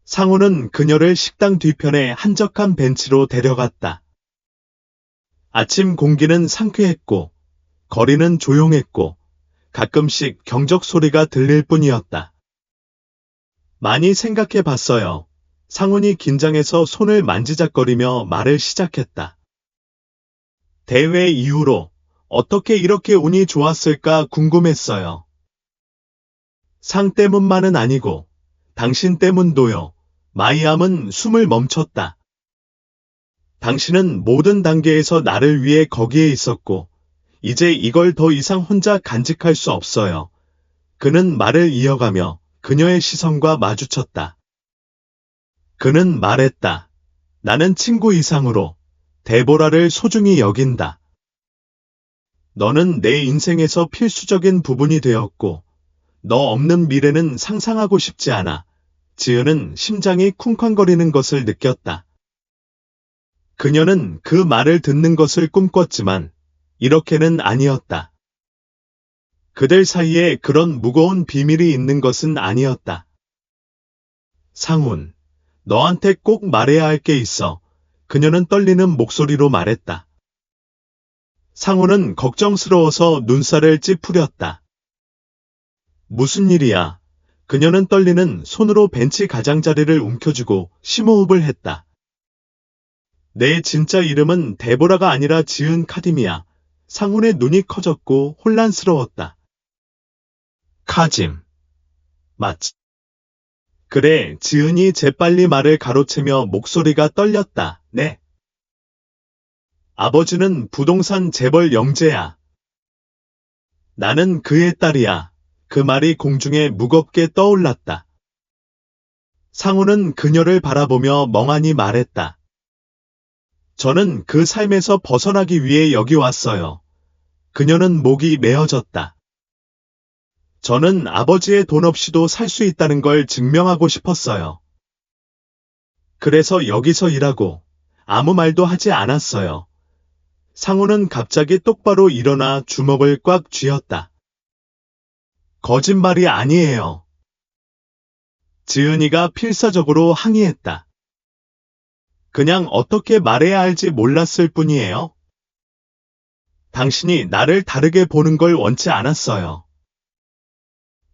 상훈은 그녀를 식당 뒤편의 한적한 벤치로 데려갔다. 아침 공기는 상쾌했고 거리는 조용했고 가끔씩 경적 소리가 들릴 뿐이었다. 많이 생각해 봤어요. 상훈이 긴장해서 손을 만지작거리며 말을 시작했다. 대회 이후로 어떻게 이렇게 운이 좋았을까 궁금했어요. 상 때문만은 아니고 당신 때문도요. 마이암은 숨을 멈췄다. 당신은 모든 단계에서 나를 위해 거기에 있었고 이제 이걸 더 이상 혼자 간직할 수 없어요. 그는 말을 이어가며 그녀의 시선과 마주쳤다. 그는 말했다. 나는 친구 이상으로 데보라를 소중히 여긴다. 너는 내 인생에서 필수적인 부분이 되었고 너 없는 미래는 상상하고 싶지 않아. 지은은 심장이 쿵쾅거리는 것을 느꼈다. 그녀는 그 말을 듣는 것을 꿈꿨지만 이렇게는 아니었다. 그들 사이에 그런 무거운 비밀이 있는 것은 아니었다. 상훈, 너한테 꼭 말해야 할 게 있어. 그녀는 떨리는 목소리로 말했다. 상훈은 걱정스러워서 눈살을 찌푸렸다. 무슨 일이야? 그녀는 떨리는 손으로 벤치 가장자리를 움켜쥐고 심호흡을 했다. 내 진짜 이름은 데보라가 아니라 지은 카dim이야. 상훈의 눈이 커졌고 혼란스러웠다. 카짐. 맞지. 그래, 지은이 재빨리 말을 가로채며 목소리가 떨렸다. 네. 아버지는 부동산 재벌 영재야. 나는 그의 딸이야. 그 말이 공중에 무겁게 떠올랐다. 상훈은 그녀를 바라보며 멍하니 말했다. 저는 그 삶에서 벗어나기 위해 여기 왔어요. 그녀는 목이 메어졌다. 저는 아버지의 돈 없이도 살 수 있다는 걸 증명하고 싶었어요. 그래서 여기서 일하고 아무 말도 하지 않았어요. 상훈은 갑자기 똑바로 일어나 주먹을 꽉 쥐었다. 거짓말이 아니에요. 지은이가 필사적으로 항의했다. 그냥 어떻게 말해야 할지 몰랐을 뿐이에요. 당신이 나를 다르게 보는 걸 원치 않았어요.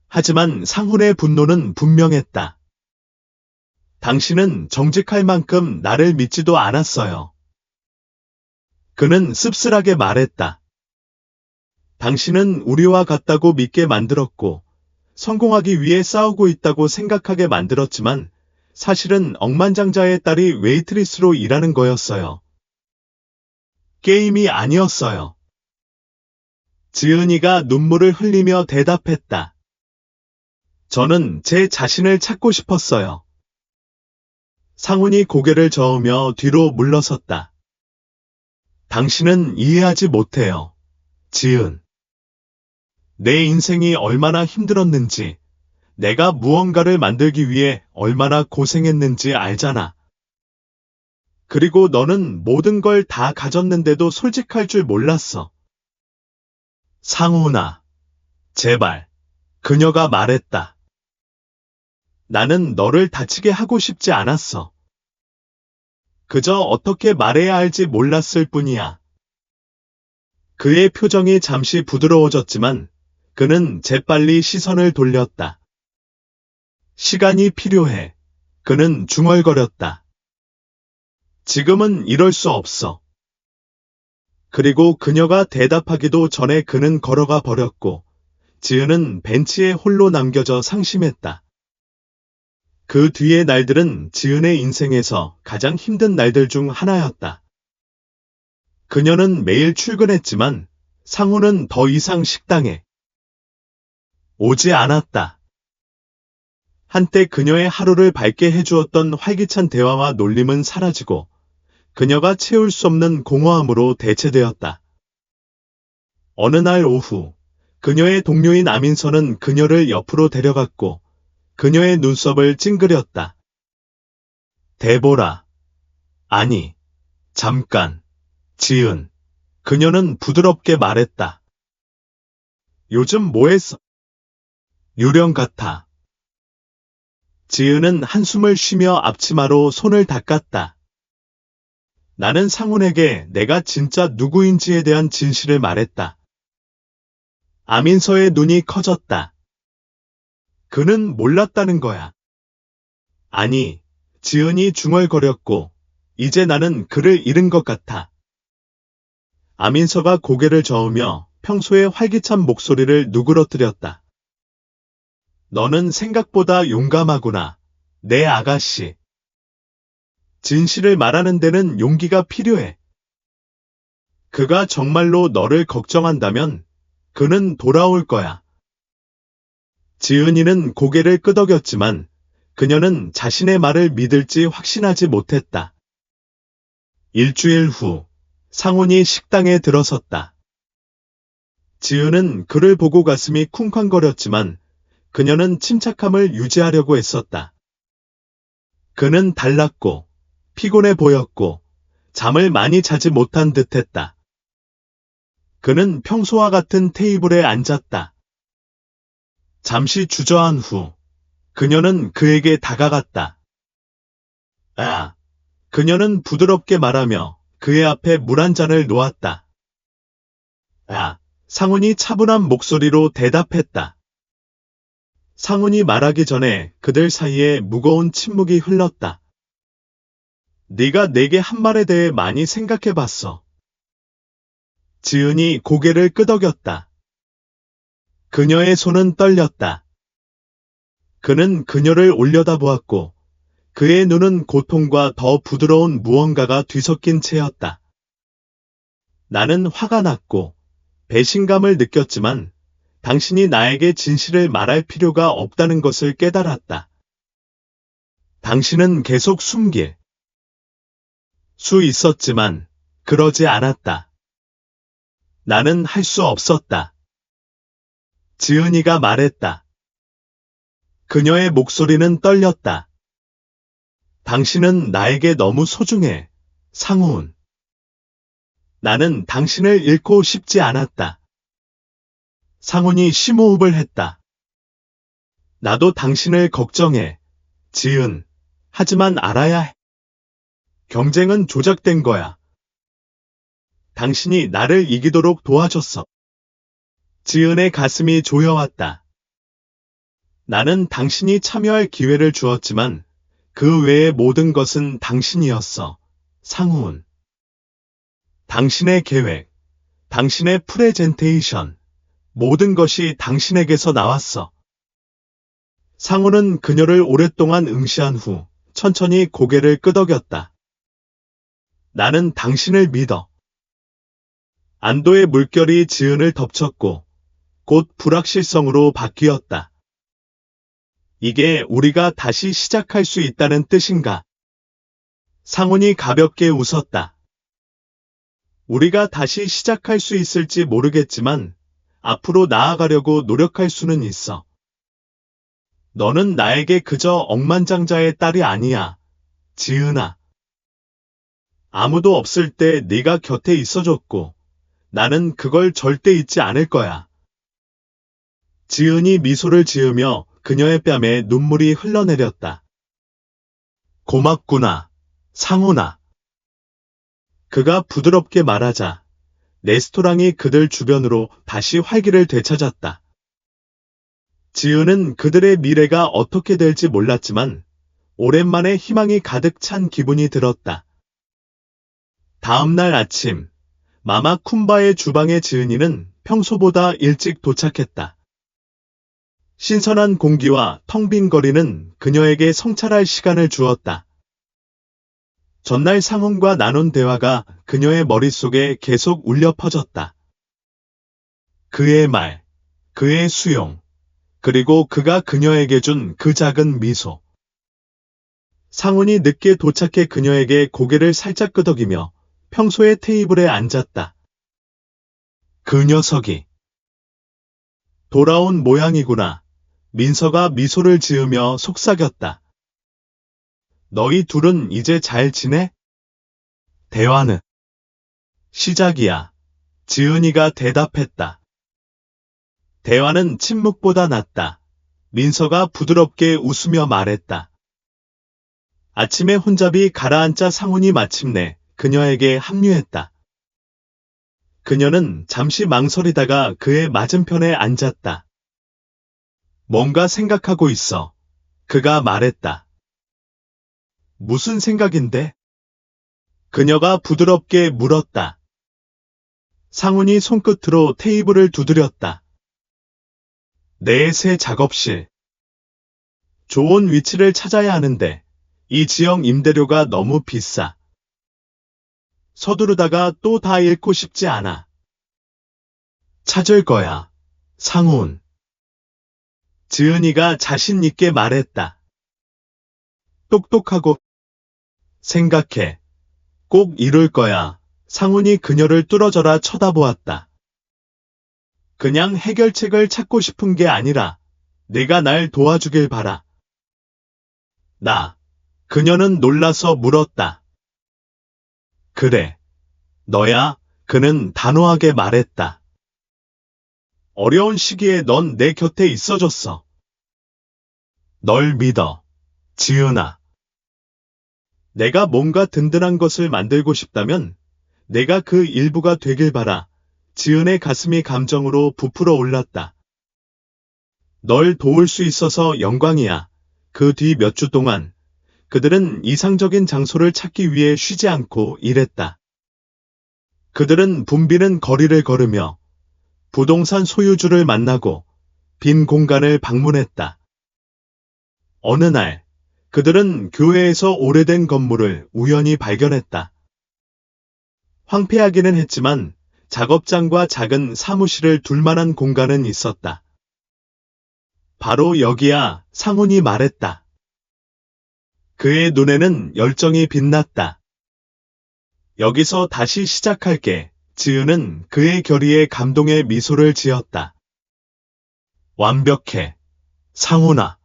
하지만 상훈의 분노는 분명했다. 당신은 정직할 만큼 나를 믿지도 않았어요. 그는 씁쓸하게 말했다. 당신은 우리와 같다고 믿게 만들었고, 성공하기 위해 싸우고 있다고 생각하게 만들었지만, 사실은 억만장자의 딸이 웨이트리스로 일하는 거였어요. 게임이 아니었어요. 지은이가 눈물을 흘리며 대답했다. 저는 제 자신을 찾고 싶었어요. 상훈이 고개를 저으며 뒤로 물러섰다. 당신은 이해하지 못해요. 지은. 내 인생이 얼마나 힘들었는지, 내가 무언가를 만들기 위해 얼마나 고생했는지 알잖아. 그리고 너는 모든 걸 다 가졌는데도 솔직할 줄 몰랐어. 상훈아, 제발. 그녀가 말했다. 나는 너를 다치게 하고 싶지 않았어. 그저 어떻게 말해야 할지 몰랐을 뿐이야. 그의 표정이 잠시 부드러워졌지만 그는 재빨리 시선을 돌렸다. 시간이 필요해. 그는 중얼거렸다. 지금은 이럴 수 없어. 그리고 그녀가 대답하기도 전에 그는 걸어가 버렸고 지은은 벤치에 홀로 남겨져 상심했다. 그 뒤의 날들은 지은의 인생에서 가장 힘든 날들 중 하나였다. 그녀는 매일 출근했지만 상훈은 더 이상 식당에 오지 않았다. 한때 그녀의 하루를 밝게 해주었던 활기찬 대화와 놀림은 사라지고 그녀가 채울 수 없는 공허함으로 대체되었다. 어느 날 오후 그녀의 동료인 아민서는 그녀를 옆으로 데려갔고 그녀의 눈썹을 찡그렸다. 데보라. 아니, 잠깐. 지은. 그녀는 부드럽게 말했다. 요즘 뭐 했어? 유령 같아. 지은은 한숨을 쉬며 앞치마로 손을 닦았다. 나는 상훈에게 내가 진짜 누구인지에 대한 진실을 말했다. 아민서의 눈이 커졌다. 그는 몰랐다는 거야. 아니, 지은이 중얼거렸고, 이제 나는 그를 잃은 것 같아. 아민서가 고개를 저으며 평소의 활기찬 목소리를 누그러뜨렸다. 너는 생각보다 용감하구나, 내 아가씨. 진실을 말하는 데는 용기가 필요해. 그가 정말로 너를 걱정한다면 그는 돌아올 거야. 지은이는 고개를 끄덕였지만 그녀는 자신의 말을 믿을지 확신하지 못했다. 일주일 후 상훈이 식당에 들어섰다. 지은은 그를 보고 가슴이 쿵쾅거렸지만 그녀는 침착함을 유지하려고 애썼다. 그는 달랐고 피곤해 보였고 잠을 많이 자지 못한 듯했다. 그는 평소와 같은 테이블에 앉았다. 잠시 주저한 후 그녀는 그에게 다가갔다. 아, 그녀는 부드럽게 말하며 그의 앞에 물 한 잔을 놓았다. 아, 상훈이 차분한 목소리로 대답했다. 상훈이 말하기 전에 그들 사이에 무거운 침묵이 흘렀다. 네가 내게 한 말에 대해 많이 생각해봤어. 지은이 고개를 끄덕였다. 그녀의 손은 떨렸다. 그는 그녀를 올려다보았고 그의 눈은 고통과 더 부드러운 무언가가 뒤섞인 채였다. 나는 화가 났고 배신감을 느꼈지만 당신이 나에게 진실을 말할 필요가 없다는 것을 깨달았다. 당신은 계속 숨길 수 있었지만 그러지 않았다. 나는 할 수 없었다. 지은이가 말했다. 그녀의 목소리는 떨렸다. 당신은 나에게 너무 소중해, 상훈. 나는 당신을 잃고 싶지 않았다. 상훈이 심호흡을 했다. 나도 당신을 걱정해, 지은. 하지만 알아야 해. 경쟁은 조작된 거야. 당신이 나를 이기도록 도와줬어. 지은의 가슴이 조여왔다. 나는 당신이 참여할 기회를 주었지만 그 외의 모든 것은 당신이었어, 상훈. 당신의 계획, 당신의 프레젠테이션, 모든 것이 당신에게서 나왔어. 상훈은 그녀를 오랫동안 응시한 후 천천히 고개를 끄덕였다. 나는 당신을 믿어. 안도의 물결이 지은을 덮쳤고 곧 불확실성으로 바뀌었다. 이게 우리가 다시 시작할 수 있다는 뜻인가? 상훈이 가볍게 웃었다. 우리가 다시 시작할 수 있을지 모르겠지만 앞으로 나아가려고 노력할 수는 있어. 너는 나에게 그저 억만장자의 딸이 아니야, 지은아. 아무도 없을 때 네가 곁에 있어줬고 나는 그걸 절대 잊지 않을 거야. 지은이 미소를 지으며 그녀의 뺨에 눈물이 흘러내렸다. 고맙구나, 상훈아. 그가 부드럽게 말하자 레스토랑이 그들 주변으로 다시 활기를 되찾았다. 지은은 그들의 미래가 어떻게 될지 몰랐지만 오랜만에 희망이 가득 찬 기분이 들었다. 다음 날 아침, 마마 쿤바의 주방에 지은이는 평소보다 일찍 도착했다. 신선한 공기와 텅 빈 거리는 그녀에게 성찰할 시간을 주었다. 전날 상훈과 나눈 대화가 그녀의 머릿속에 계속 울려 퍼졌다. 그의 말, 그의 수용, 그리고 그가 그녀에게 준 그 작은 미소. 상훈이 늦게 도착해 그녀에게 고개를 살짝 끄덕이며 평소의 테이블에 앉았다. 그 녀석이 돌아온 모양이구나. 민서가 미소를 지으며 속삭였다. 너희 둘은 이제 잘 지내? 대화는 시작이야. 지은이가 대답했다. 대화는 침묵보다 낫다. 민서가 부드럽게 웃으며 말했다. 아침에 혼잡이 가라앉자 상훈이 마침내 그녀에게 합류했다. 그녀는 잠시 망설이다가 그의 맞은편에 앉았다. 뭔가 생각하고 있어. 그가 말했다. 무슨 생각인데? 그녀가 부드럽게 물었다. 상훈이 손끝으로 테이블을 두드렸다. 내 새 작업실. 좋은 위치를 찾아야 하는데 이 지역 임대료가 너무 비싸. 서두르다가 또 다 잃고 싶지 않아. 찾을 거야, 상훈. 지은이가 자신 있게 말했다. 똑똑하고 생각해. 꼭 이룰 거야. 상훈이 그녀를 뚫어져라 쳐다보았다. 그냥 해결책을 찾고 싶은 게 아니라 내가 날 도와주길 바라. 그녀는 놀라서 물었다. 그래, 너야? 그는 단호하게 말했다. 어려운 시기에 넌 내 곁에 있어줬어. 널 믿어, 지은아. 내가 뭔가 든든한 것을 만들고 싶다면 내가 그 일부가 되길 바라. 지은의 가슴이 감정으로 부풀어 올랐다. 널 도울 수 있어서 영광이야. 그 뒤 몇 주 동안 그들은 이상적인 장소를 찾기 위해 쉬지 않고 일했다. 그들은 붐비는 거리를 걸으며 부동산 소유주를 만나고 빈 공간을 방문했다. 어느 날, 그들은 교회에서 오래된 건물을 우연히 발견했다. 황폐하기는 했지만 작업장과 작은 사무실을 둘 만한 공간은 있었다. 바로 여기야, 상훈이 말했다. 그의 눈에는 열정이 빛났다. 여기서 다시 시작할게. 지은은 그의 결의에 감동의 미소를 지었다. 완벽해. 상훈아.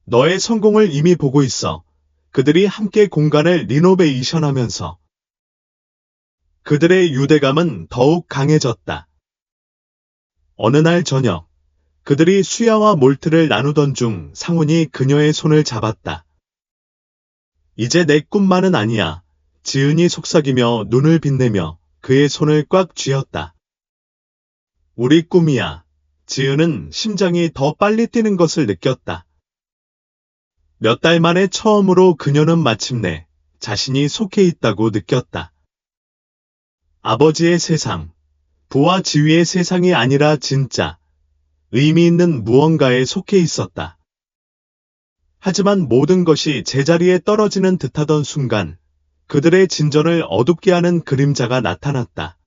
너의 성공을 이미 보고 있어. 그들이 함께 공간을 리노베이션하면서 그들의 유대감은 더욱 강해졌다. 어느 날 저녁, 그들이 수야와 몰트를 나누던 중 상훈이 그녀의 손을 잡았다. 이제 내 꿈만은 아니야. 지은이 속삭이며 눈을 빛내며 그의 손을 꽉 쥐었다. 우리 꿈이야. 지은은 심장이 더 빨리 뛰는 것을 느꼈다. 몇 달 만에 처음으로 그녀는 마침내 자신이 속해 있다고 느꼈다. 아버지의 세상, 부와 지위의 세상이 아니라 진짜 의미 있는 무언가에 속해 있었다. 하지만 모든 것이 제자리에 떨어지는 듯하던 순간 그들의 진전을 어둡게 하는 그림자가 나타났다.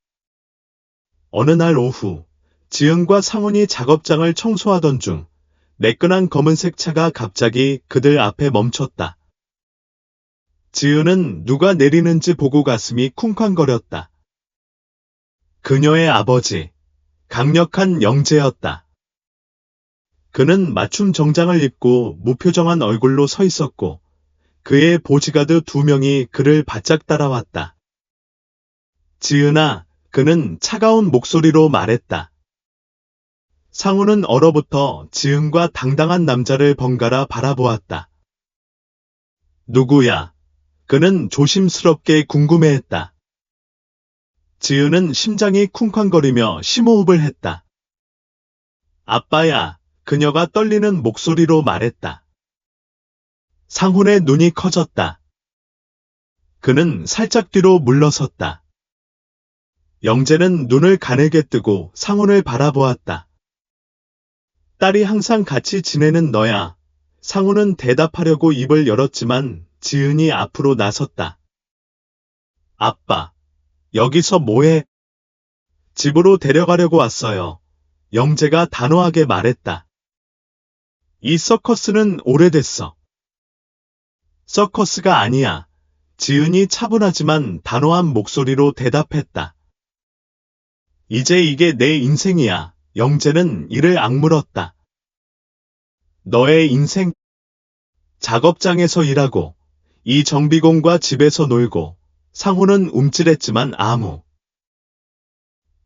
어느 날 오후, 지은과 상훈이 작업장을 청소하던 중 매끈한 검은색 차가 갑자기 그들 앞에 멈췄다. 지은은 누가 내리는지 보고 가슴이 쿵쾅거렸다. 그녀의 아버지, 강력한 영재였다. 그는 맞춤 정장을 입고 무표정한 얼굴로 서 있었고 그의 보디가드 2명이 그를 바짝 따라왔다. 지은아, 그는 차가운 목소리로 말했다. 상훈은 얼어붙어 지은과 당당한 남자를 번갈아 바라보았다. 누구야? 그는 조심스럽게 궁금해했다. 지은은 심장이 쿵쾅거리며 심호흡을 했다. 아빠야, 그녀가 떨리는 목소리로 말했다. 상훈의 눈이 커졌다. 그는 살짝 뒤로 물러섰다. 영재는 눈을 가늘게 뜨고 상훈을 바라보았다. 딸이 항상 같이 지내는 너야. 상훈은 대답하려고 입을 열었지만 지은이 앞으로 나섰다. 아빠, 여기서 뭐해? 집으로 데려가려고 왔어요. 영재가 단호하게 말했다. 이 서커스는 오래됐어. 서커스가 아니야. 지은이 차분하지만 단호한 목소리로 대답했다. 이제 이게 내 인생이야. 영재는 이를 악물었다. 너의 인생? 작업장에서 일하고, 이 정비공과 집에서 놀고, 상훈은 움찔했지만 아무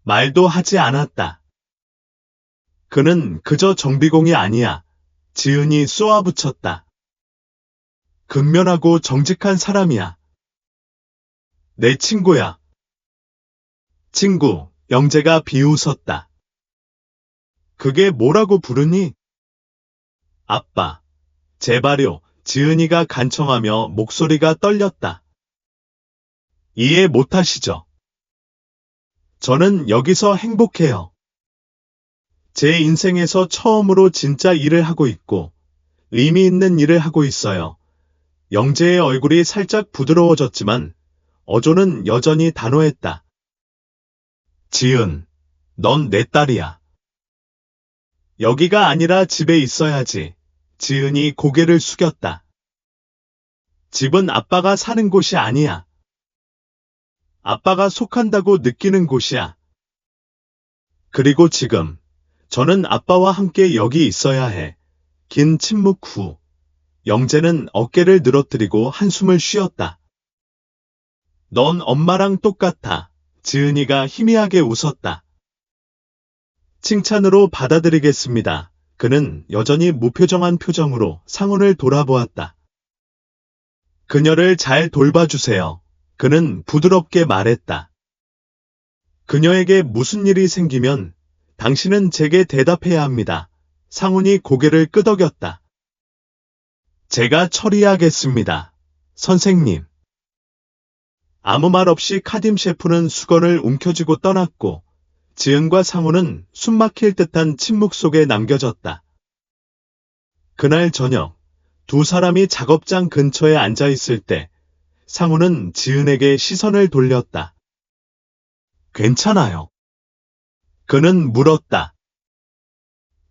말도 하지 않았다. 그는 그저 정비공이 아니야. 지은이 쏘아붙였다. 근면하고 정직한 사람이야. 내 친구야. 친구, 영재가 비웃었다. 그게 뭐라고 부르니? 아빠, 제발요. 지은이가 간청하며 목소리가 떨렸다. 이해 못하시죠? 저는 여기서 행복해요. 제 인생에서 처음으로 진짜 일을 하고 있고, 의미 있는 일을 하고 있어요. 영재의 얼굴이 살짝 부드러워졌지만, 어조는 여전히 단호했다. 지은, 넌 내 딸이야. 여기가 아니라 집에 있어야지. 지은이 고개를 숙였다. 집은 아빠가 사는 곳이 아니야. 아빠가 속한다고 느끼는 곳이야. 그리고 지금, 저는 아빠와 함께 여기 있어야 해. 긴 침묵 후, 영재는 어깨를 늘어뜨리고 한숨을 쉬었다. 넌 엄마랑 똑같아. 지은이가 희미하게 웃었다. 칭찬으로 받아들이겠습니다. 그는 여전히 무표정한 표정으로 상훈을 돌아보았다. 그녀를 잘 돌봐주세요. 그는 부드럽게 말했다. 그녀에게 무슨 일이 생기면 당신은 제게 대답해야 합니다. 상훈이 고개를 끄덕였다. 제가 처리하겠습니다. 선생님. 아무 말 없이 카딤 셰프는 수건을 움켜쥐고 떠났고 지은과 상우는 숨막힐 듯한 침묵 속에 남겨졌다. 그날 저녁 두 사람이 작업장 근처에 앉아 있을 때 상우는 지은에게 시선을 돌렸다. 괜찮아요. 그는 물었다.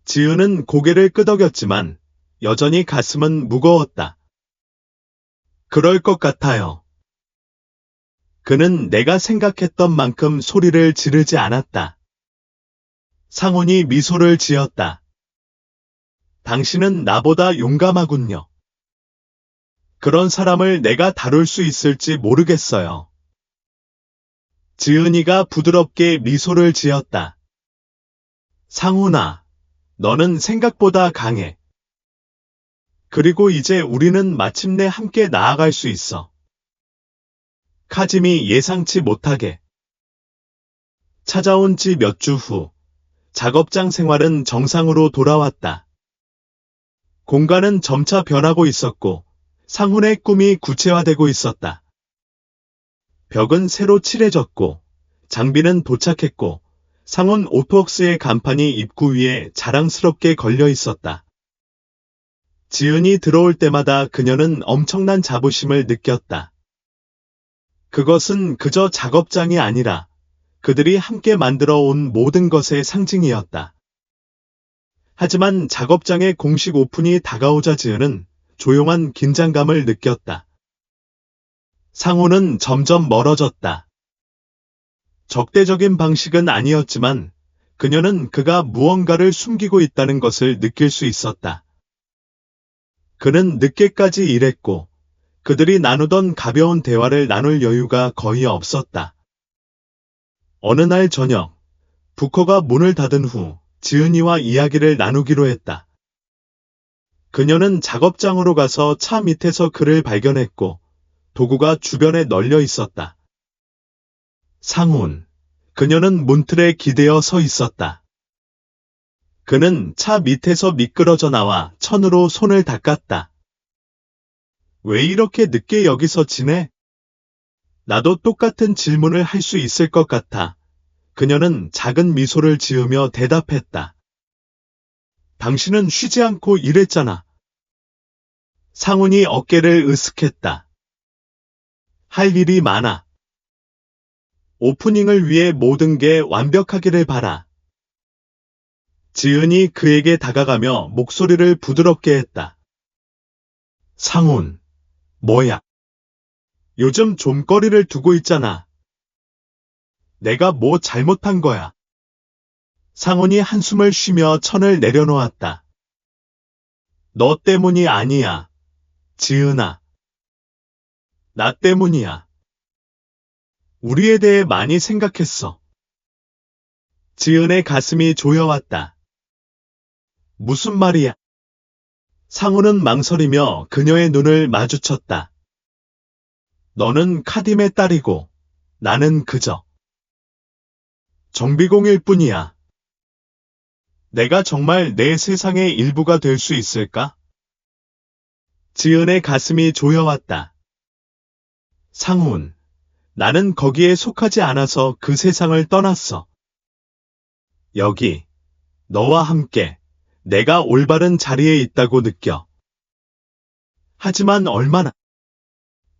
지은은 고개를 끄덕였지만 여전히 가슴은 무거웠다. 그럴 것 같아요. 그는 내가 생각했던 만큼 소리를 지르지 않았다. 상훈이 미소를 지었다. 당신은 나보다 용감하군요. 그런 사람을 내가 다룰 수 있을지 모르겠어요. 지은이가 부드럽게 미소를 지었다. 상훈아, 너는 생각보다 강해. 그리고 이제 우리는 마침내 함께 나아갈 수 있어. 카짐이 예상치 못하게 찾아온 지 몇 주 후, 작업장 생활은 정상으로 돌아왔다. 공간은 점차 변하고 있었고, 상훈의 꿈이 구체화되고 있었다. 벽은 새로 칠해졌고, 장비는 도착했고, 상훈 오토웍스의 간판이 입구 위에 자랑스럽게 걸려 있었다. 지은이 들어올 때마다 그녀는 엄청난 자부심을 느꼈다. 그것은 그저 작업장이 아니라 그들이 함께 만들어 온 모든 것의 상징이었다. 하지만 작업장의 공식 오픈이 다가오자 지은은 조용한 긴장감을 느꼈다. 상훈은 점점 멀어졌다. 적대적인 방식은 아니었지만 그녀는 그가 무언가를 숨기고 있다는 것을 느낄 수 있었다. 그는 늦게까지 일했고 그들이 나누던 가벼운 대화를 나눌 여유가 거의 없었다. 어느 날 저녁, 부커가 문을 닫은 후 지은이와 이야기를 나누기로 했다. 그녀는 작업장으로 가서 차 밑에서 그를 발견했고 도구가 주변에 널려 있었다. 상훈, 그녀는 문틀에 기대어 서 있었다. 그는 차 밑에서 미끄러져 나와 천으로 손을 닦았다. 왜 이렇게 늦게 여기서 지내? 나도 똑같은 질문을 할 수 있을 것 같아. 그녀는 작은 미소를 지으며 대답했다. 당신은 쉬지 않고 일했잖아. 상훈이 어깨를 으쓱했다. 할 일이 많아. 오프닝을 위해 모든 게 완벽하기를 바라. 지은이 그에게 다가가며 목소리를 부드럽게 했다. 상훈, 뭐야? 요즘 좀 거리를 두고 있잖아. 내가 뭐 잘못한 거야? 상훈이 한숨을 쉬며 천을 내려놓았다. 너 때문이 아니야, 지은아. 나 때문이야. 우리에 대해 많이 생각했어. 지은의 가슴이 조여왔다. 무슨 말이야? 상훈은 망설이며 그녀의 눈을 마주쳤다. 너는 카딤의 딸이고 나는 그저 정비공일 뿐이야. 내가 정말 내 세상의 일부가 될 수 있을까? 지은의 가슴이 조여왔다. 상훈, 나는 거기에 속하지 않아서 그 세상을 떠났어. 여기, 너와 함께 내가 올바른 자리에 있다고 느껴. 하지만 얼마나?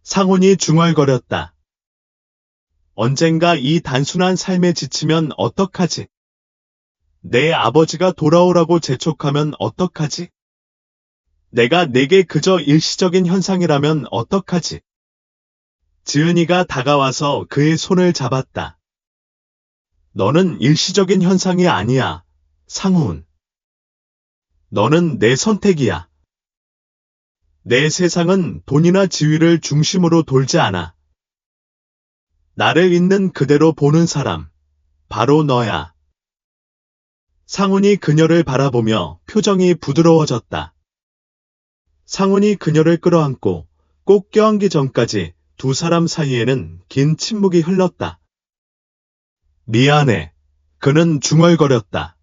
상훈이 중얼거렸다. 언젠가 이 단순한 삶에 지치면 어떡하지? 내 아버지가 돌아오라고 재촉하면 어떡하지? 내가 내게 그저 일시적인 현상이라면 어떡하지? 지은이가 다가와서 그의 손을 잡았다. 너는 일시적인 현상이 아니야, 상훈. 너는 내 선택이야. 내 세상은 돈이나 지위를 중심으로 돌지 않아. 나를 있는 그대로 보는 사람, 바로 너야. 상훈이 그녀를 바라보며 표정이 부드러워졌다. 상훈이 그녀를 끌어안고 꼭 껴안기 전까지 두 사람 사이에는 긴 침묵이 흘렀다. 미안해. 그는 중얼거렸다.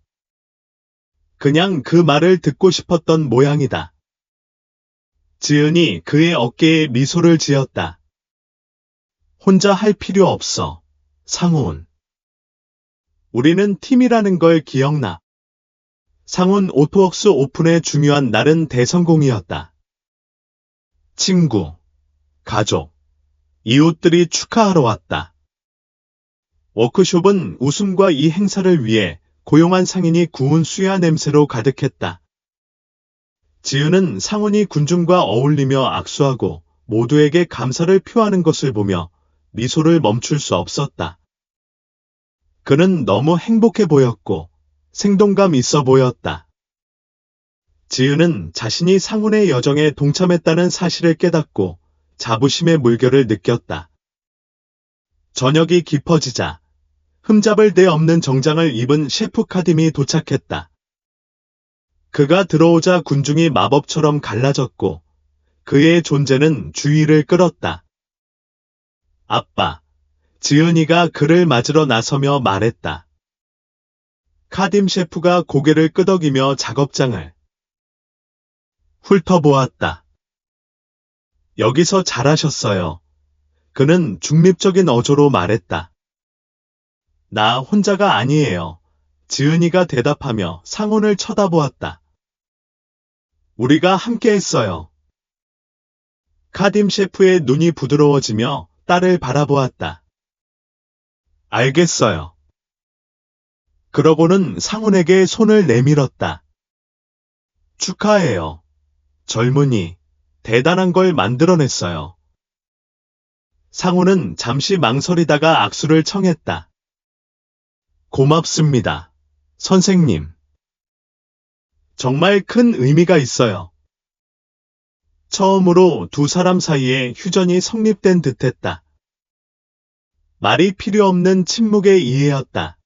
그냥 그 말을 듣고 싶었던 모양이다. 지은이 그의 어깨에 미소를 지었다. 혼자 할 필요 없어. 상훈. 우리는 팀이라는 걸 기억나. 상훈 오토웍스 오픈의 중요한 날은 대성공이었다. 친구, 가족, 이웃들이 축하하러 왔다. 워크숍은 웃음과 이 행사를 위해 고용한 상인이 구운 수야 냄새로 가득했다. 지은은 상훈이 군중과 어울리며 악수하고 모두에게 감사를 표하는 것을 보며 미소를 멈출 수 없었다. 그는 너무 행복해 보였고 생동감 있어 보였다. 지은은 자신이 상훈의 여정에 동참했다는 사실을 깨닫고 자부심의 물결을 느꼈다. 저녁이 깊어지자 흠잡을 데 없는 정장을 입은 셰프 카딤이 도착했다. 그가 들어오자 군중이 마법처럼 갈라졌고 그의 존재는 주의를 끌었다. 아빠, 지은이가 그를 맞으러 나서며 말했다. 카딤 셰프가 고개를 끄덕이며 작업장을 훑어보았다. 여기서 잘하셨어요. 그는 중립적인 어조로 말했다. 나 혼자가 아니에요. 지은이가 대답하며 상훈을 쳐다보았다. 우리가 함께 했어요. 카딤 셰프의 눈이 부드러워지며 딸을 바라보았다. 알겠어요. 그러고는 상훈에게 손을 내밀었다. 축하해요. 젊은이, 대단한 걸 만들어냈어요. 상훈은 잠시 망설이다가 악수를 청했다. 고맙습니다. 선생님. 정말 큰 의미가 있어요. 처음으로 두 사람 사이에 휴전이 성립된 듯했다. 말이 필요 없는 침묵의 이해였다.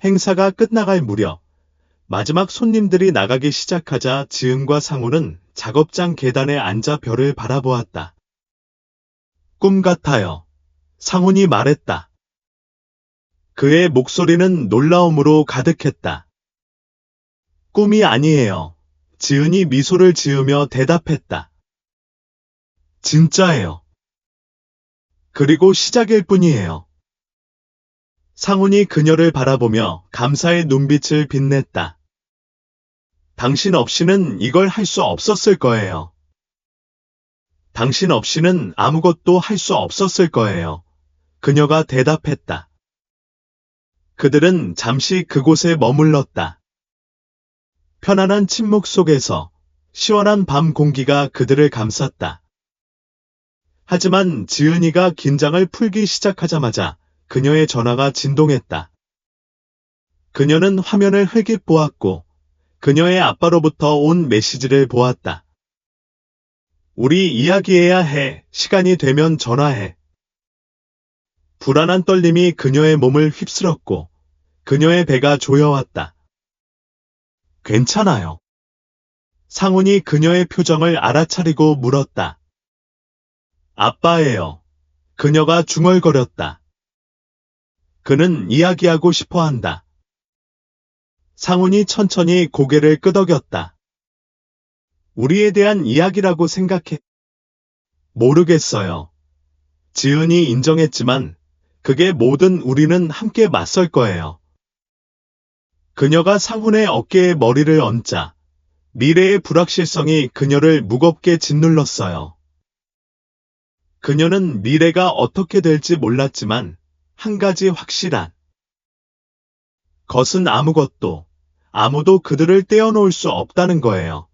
행사가 끝나갈 무렵 마지막 손님들이 나가기 시작하자 지은과 상훈은 작업장 계단에 앉아 별을 바라보았다. 꿈 같아요. 상훈이 말했다. 그의 목소리는 놀라움으로 가득했다. 꿈이 아니에요. 지은이 미소를 지으며 대답했다. 진짜예요. 그리고 시작일 뿐이에요. 상훈이 그녀를 바라보며 감사의 눈빛을 빛냈다. 당신 없이는 이걸 할 수 없었을 거예요. 당신 없이는 아무것도 할 수 없었을 거예요. 그녀가 대답했다. 그들은 잠시 그곳에 머물렀다. 편안한 침묵 속에서 시원한 밤 공기가 그들을 감쌌다. 하지만 지은이가 긴장을 풀기 시작하자마자 그녀의 전화가 진동했다. 그녀는 화면을 흘낏 보았고 그녀의 아빠로부터 온 메시지를 보았다. 우리 이야기해야 해. 시간이 되면 전화해. 불안한 떨림이 그녀의 몸을 휩쓸었고 그녀의 배가 조여왔다. 괜찮아요. 상훈이 그녀의 표정을 알아차리고 물었다. 아빠예요. 그녀가 중얼거렸다. 그는 이야기하고 싶어 한다. 상훈이 천천히 고개를 끄덕였다. 우리에 대한 이야기라고 생각해. 모르겠어요. 지은이 인정했지만 그게 뭐든 우리는 함께 맞설 거예요. 그녀가 상훈의 어깨에 머리를 얹자 미래의 불확실성이 그녀를 무겁게 짓눌렀어요. 그녀는 미래가 어떻게 될지 몰랐지만 한 가지 확실한 것은 아무도 그들을 떼어놓을 수 없다는 거예요.